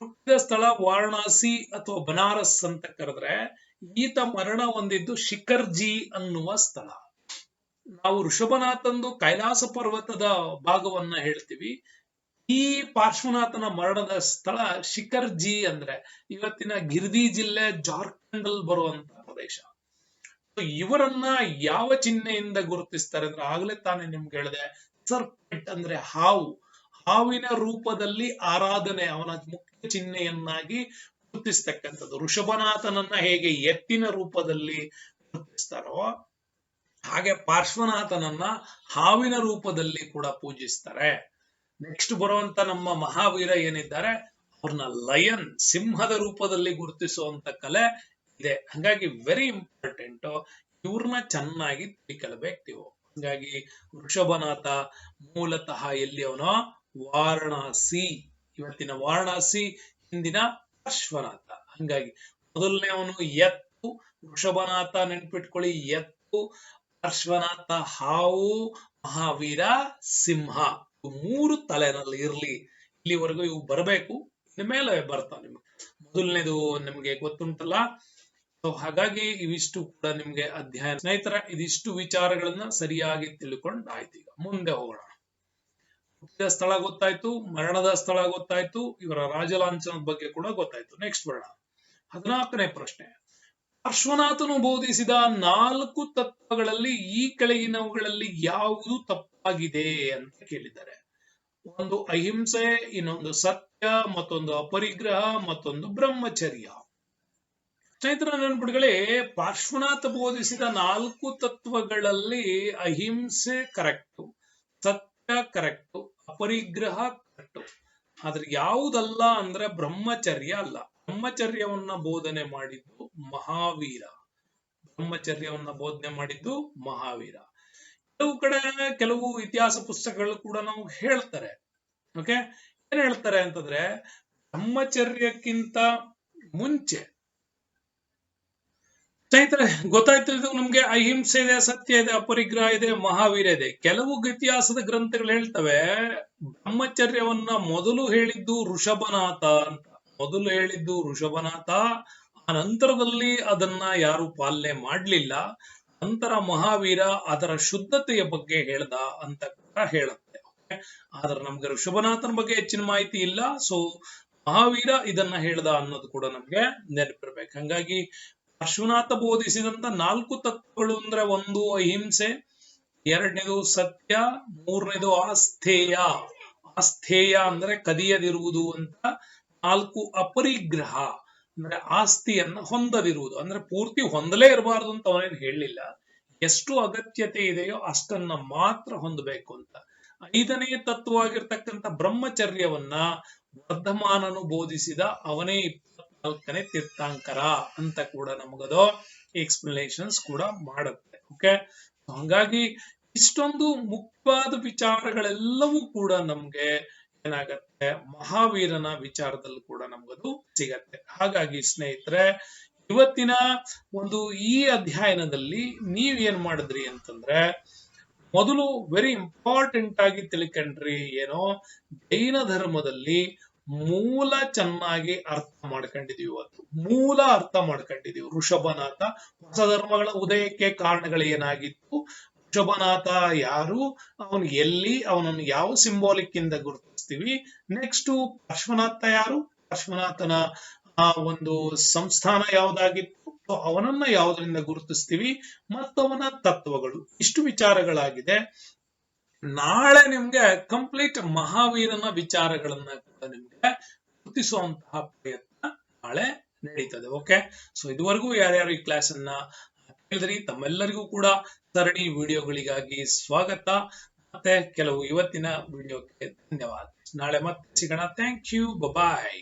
ಹುಟ್ಟಿದ ಸ್ಥಳ ವಾರಣಾಸಿ ಅಥವಾ ಬನಾರಸ್ ಅಂತ ಕರೆದ್ರೆ ಈತ ಮರಣ ಹೊಂದಿದ್ದು ಶಿಖರ್ಜಿ ಅನ್ನುವ ಸ್ಥಳ. ನಾವು ಋಷಭನಾಥಂದು ಕೈಲಾಸ ಪರ್ವತದ ಭಾಗವನ್ನ ಹೇಳ್ತೀವಿ. ಈ ಪಾರ್ಶ್ವನಾಥನ ಮರಣದ ಸ್ಥಳ ಶಿಖರ್ಜಿ ಅಂದ್ರೆ ಇವತ್ತಿನ ಗಿರ್ದಿ ಜಿಲ್ಲೆ, ಜಾರ್ಖಂಡ್ ಅಲ್ಲಿ ಬರುವಂತ ಪ್ರದೇಶ. ಇವರನ್ನ ಯಾವ ಚಿಹ್ನೆಯಿಂದ ಗುರುತಿಸ್ತಾರೆ ಅಂದ್ರೆ ಆಗ್ಲೇ ತಾನೇ ನಿಮ್ಗೆ ಹೇಳಿದೆ, ಸರ್ಪೆಂಟ್ ಅಂದ್ರೆ ಹಾವು. ಹಾವಿನ ರೂಪದಲ್ಲಿ ಆರಾಧನೆ ಅವನ ಮುಖ್ಯ ಚಿಹ್ನೆಯನ್ನಾಗಿ ಗುರುತಿಸ್ತಕ್ಕಂಥದ್ದು. ಋಷಭನಾಥನನ್ನ ಹೇಗೆ ಎತ್ತಿನ ರೂಪದಲ್ಲಿ ಗುರುತಿಸ್ತಾರೋ ಹಾಗೆ ಪಾರ್ಶ್ವನಾಥನನ್ನ ಹಾವಿನ ರೂಪದಲ್ಲಿ ಕೂಡ ಪೂಜಿಸ್ತಾರೆ. ನೆಕ್ಸ್ಟ್ ಬರುವಂತ ನಮ್ಮ ಮಹಾವೀರ ಏನಿದ್ದಾರೆ ಅವ್ರನ್ನ ಲಯನ್, ಸಿಂಹದ ರೂಪದಲ್ಲಿ ಗುರುತಿಸುವಂತ ಕಲೆ ಇದೆ. ಹಂಗಾಗಿ ವೆರಿ ಇಂಪಾರ್ಟೆಂಟ್, ಇವ್ರನ್ನ ಚೆನ್ನಾಗಿ ತಿಳ್ಕೊಳ್ಬೇಕು ನೀವು. ಹಂಗಾಗಿ ಋಷಭನಾಥ ಮೂಲತಃ ಎಲ್ಲಿ ಅವನು? ವಾರಣಾಸಿ, ಇವತ್ತಿನ ವಾರಣಾಸಿ, ಹಿಂದಿನ ಪಾರ್ಶ್ವನಾಥ. ಹಂಗಾಗಿ ಮೊದಲನೇ ಅವನು ಎತ್ತು, ಋಷಭನಾಥ ನೆನ್ಪಿಟ್ಕೊಳ್ಳಿ ಎತ್ತು, ಪಾರ್ಶ್ವನಾಥ ಹಾವು, ಮಹಾವೀರ ಸಿಂಹ. ಮೂರು ತಲೆನಲ್ಲಿ ಇರ್ಲಿ, ಇಲ್ಲಿವರೆಗೂ ಇವು ಬರಬೇಕು, ಇನ್ಮೇಲೆ ಬರ್ತಾವ ನಿಮ್ಗೆ. ಮೊದಲನೇದು ನಿಮ್ಗೆ ಗೊತ್ತುಂಟಲ್ಲ. ಹಾಗಾಗಿ ಇವಿಷ್ಟು ಕೂಡ ನಿಮ್ಗೆ ಅಧ್ಯಯನ. ಸ್ನೇಹಿತರ, ಇದಿಷ್ಟು ವಿಚಾರಗಳನ್ನ ಸರಿಯಾಗಿ ತಿಳ್ಕೊಂಡು ಆಯ್ತು. ಈಗ ಮುಂದೆ ಹೋಗೋಣ. ಹುಟ್ಟಿದ ಸ್ಥಳ ಗೊತ್ತಾಯ್ತು, ಮರಣದ ಸ್ಥಳ ಗೊತ್ತಾಯ್ತು, ಇವರ ರಾಜಲಾಂಛನದ ಬಗ್ಗೆ ಕೂಡ ಗೊತ್ತಾಯ್ತು. ನೆಕ್ಸ್ಟ್ ಬರೋಣ. 14ನೇ ಪ್ರಶ್ನೆ. ಪಾರ್ಶ್ವನಾಥನು ಬೋಧಿಸಿದ 4 ತತ್ವಗಳಲ್ಲಿ ಈ ಕೆಳಗಿನವುಗಳಲ್ಲಿ ಯಾವುದು ತಪ್ಪಾಗಿದೆ ಅಂತ ಕೇಳಿದ್ದಾರೆ. ಒಂದು ಅಹಿಂಸೆ, ಇನ್ನೊಂದು ಸತ್ಯ, ಮತ್ತೊಂದು ಅಪರಿಗ್ರಹ, ಮತ್ತೊಂದು ಬ್ರಹ್ಮಚರ್ಯ. ಸ್ನೇಹಿತರ ನೆನಪಿಟ್ಕೊಳ್ಳಿ, ಪಾರ್ಶ್ವನಾಥ ಬೋಧಿಸಿದ 4 ತತ್ವಗಳಲ್ಲಿ ಅಹಿಂಸೆ ಕರೆಕ್ಟು, ಸತ್ಯ ಕರೆಕ್ಟು, ಅಪರಿಗ್ರಹ ಕರೆಕ್ಟು. ಆದ್ರೆ ಯಾವುದಲ್ಲ ಅಂದ್ರೆ ಬ್ರಹ್ಮಚರ್ಯ ಅಲ್ಲ. ಬ್ರಹ್ಮಚರ್ಯವನ್ನ ಬೋಧನೆ ಮಾಡಿದ್ದು ಮಹಾವೀರ. ಬ್ರಹ್ಮಚರ್ಯವನ್ನ ಬೋಧನೆ ಮಾಡಿದ್ದು ಮಹಾವೀರ. ಕೆಲವು ಕಡೆ ಕೆಲವು ಇತಿಹಾಸ ಪುಸ್ತಕಗಳು ಕೂಡ ನಾವು ಹೇಳ್ತಾರೆ. ಓಕೆ, ಏನ್ ಹೇಳ್ತಾರೆ ಅಂತಂದ್ರೆ ಬ್ರಹ್ಮಚರ್ಯಕ್ಕಿಂತ ಮುಂಚೆ ಸ್ನೇಹಿತರೆ ಗೊತ್ತಾಯ್ತು. ಇದು ನಮ್ಗೆ ಅಹಿಂಸೆ ಇದೆ, ಸತ್ಯ ಇದೆ, ಅಪರಿಗ್ರಹ ಇದೆ, ಮಹಾವೀರ ಇದೆ. ಕೆಲವು ಇತಿಹಾಸದ ಗ್ರಂಥಗಳು ಹೇಳ್ತವೆ ಬ್ರಹ್ಮಚರ್ಯವನ್ನ ಮೊದಲು ಹೇಳಿದ್ದು ಋಷಭನಾಥ ಅಂತ. ಮೊದಲು ಹೇಳಿದ್ದು ಋಷಭನಾಥ, ಆ ನಂತರದಲ್ಲಿ ಅದನ್ನ ಯಾರು ಪಾಲನೆ ಮಾಡ್ಲಿಲ್ಲ. ನಂತರ ಮಹಾವೀರ ಅದರ ಶುದ್ಧತೆಯ ಬಗ್ಗೆ ಹೇಳ್ದ ಅಂತ ಕೂಡ ಹೇಳುತ್ತೆ. ಆದ್ರೆ ನಮ್ಗೆ ಋಷಭನಾಥನ ಬಗ್ಗೆ ಹೆಚ್ಚಿನ ಮಾಹಿತಿ ಇಲ್ಲ. ಸೊ ಮಹಾವೀರ ಇದನ್ನ ಹೇಳ್ದ ಅನ್ನೋದು ಕೂಡ ನಮ್ಗೆ ನೆನಪಿರ್ಬೇಕು. ಹಂಗಾಗಿ ಪಾರ್ಶ್ವನಾಥ ಬೋಧಿಸಿದಂತ 4 ತತ್ವಗಳು ಅಂದ್ರೆ, ಒಂದು ಅಹಿಂಸೆ, ಎರಡನೇದು ಸತ್ಯ, ಮೂರನೇದು ಆಸ್ಥೇಯ. ಆಸ್ಥೇಯ ಅಂದ್ರೆ ಕದಿಯದಿರುವುದು ಅಂತ. 4 ಅಪರಿಗ್ರಹ ಅಂದ್ರೆ ಆಸ್ತಿಯನ್ನ ಹೊಂದದಿರುವುದು, ಅಂದ್ರೆ ಪೂರ್ತಿ ಹೊಂದಲೇ ಇರಬಾರದು ಅಂತ ಅವನೇನು ಹೇಳಲಿಲ್ಲ. ಎಷ್ಟು ಅಗತ್ಯತೆ ಇದೆಯೋ ಅಷ್ಟನ್ನ ಮಾತ್ರ ಹೊಂದಬೇಕು ಅಂತ. 5ನೇ ತತ್ವವಾಗಿರ್ತಕ್ಕಂಥ ಬ್ರಹ್ಮಚರ್ಯವನ್ನ ವರ್ಧಮಾನನು ಬೋಧಿಸಿದ. ಅವನೇ 24ನೇ ತೀರ್ಥಂಕರ ಅಂತ ಕೂಡ ನಮಗದು ಎಕ್ಸ್ಪ್ಲನೇಷನ್ಸ್ ಕೂಡ ಮಾಡುತ್ತೆ. ಓಕೆ, ಹಂಗಾಗಿ ಇಷ್ಟೊಂದು ಮುಖ್ಯವಾದ ವಿಚಾರಗಳೆಲ್ಲವೂ ಕೂಡ ನಮ್ಗೆ ಏನಾಗತ್ತೆ, ಮಹಾವೀರನ ವಿಚಾರದಲ್ಲಿ ಕೂಡ ನಮಗದು ಸಿಗತ್ತೆ. ಹಾಗಾಗಿ ಸ್ನೇಹಿತರೆ, ಇವತ್ತಿನ ಒಂದು ಈ ಅಧ್ಯಯನದಲ್ಲಿ ನೀವ್ ಏನ್ ಮಾಡಿದ್ರಿ ಅಂತಂದ್ರೆ, ಮೊದಲು ವೆರಿ ಇಂಪಾರ್ಟೆಂಟ್ ಆಗಿ ತಿಳ್ಕೊಂಡ್ರಿ ಏನೋ, ಜೈನ ಧರ್ಮದಲ್ಲಿ ಮೂಲ ಚೆನ್ನಾಗಿ ಅರ್ಥ ಮಾಡ್ಕೊಂಡಿದೀವಿ. ಇವತ್ತು ಮೂಲ ಅರ್ಥ ಮಾಡ್ಕೊಂಡಿದೀವಿ. ಋಷಭನಾಥ, ಹೊಸ ಧರ್ಮಗಳ ಉದಯಕ್ಕೆ ಕಾರಣಗಳು ಏನಾಗಿತ್ತು, ಋಷಭನಾಥ ಯಾರು, ಅವನು ಎಲ್ಲಿ, ಅವನನ್ನು ಯಾವ ಸಿಂಬಾಲಿಕ್ ಇಂದ ಗುರುತಿಸ್ತೀವಿ. ನೆಕ್ಸ್ಟ್ ಪಾರ್ಶ್ವನಾಥ ಯಾರು, ಪಾರ್ಶ್ವನಾಥನ ಒಂದು ಸಂಸ್ಥಾನ ಯಾವ್ದಾಗಿತ್ತು, ಅವನನ್ನ ಯಾವುದರಿಂದ ಗುರುತಿಸ್ತೀವಿ, ಮತ್ತು ಅವನ ತತ್ವಗಳು. ಇಷ್ಟು ವಿಚಾರಗಳಾಗಿದೆ. ನಾಳೆ ನಿಮ್ಗೆ ಕಂಪ್ಲೀಟ್ ಮಹಾವೀರನ ವಿಚಾರಗಳನ್ನ ಕೂಡ ನಿಮ್ಗೆ ಗುರುತಿಸುವಂತಹ ಪ್ರಯತ್ನ ನಾಳೆ ನಡೀತದೆ. ಓಕೆ, ಸೊ ಇದುವರೆಗೂ ಯಾರ್ಯಾರು ಈ ಕ್ಲಾಸ್ ಅನ್ನ ಕೇಳಿದ್ರಿ, ತಮ್ಮೆಲ್ಲರಿಗೂ ಕೂಡ ಸರಣಿ ವಿಡಿಯೋಗಳಿಗಾಗಿ ಸ್ವಾಗತ. ಮತ್ತೆ ಕೆಲವು ಇವತ್ತಿನ ವಿಡಿಯೋಕ್ಕೆ ಧನ್ಯವಾದ. ನಾಳೆ ಮತ್ತೆ ಸಿಗೋಣ. Thank you, bye.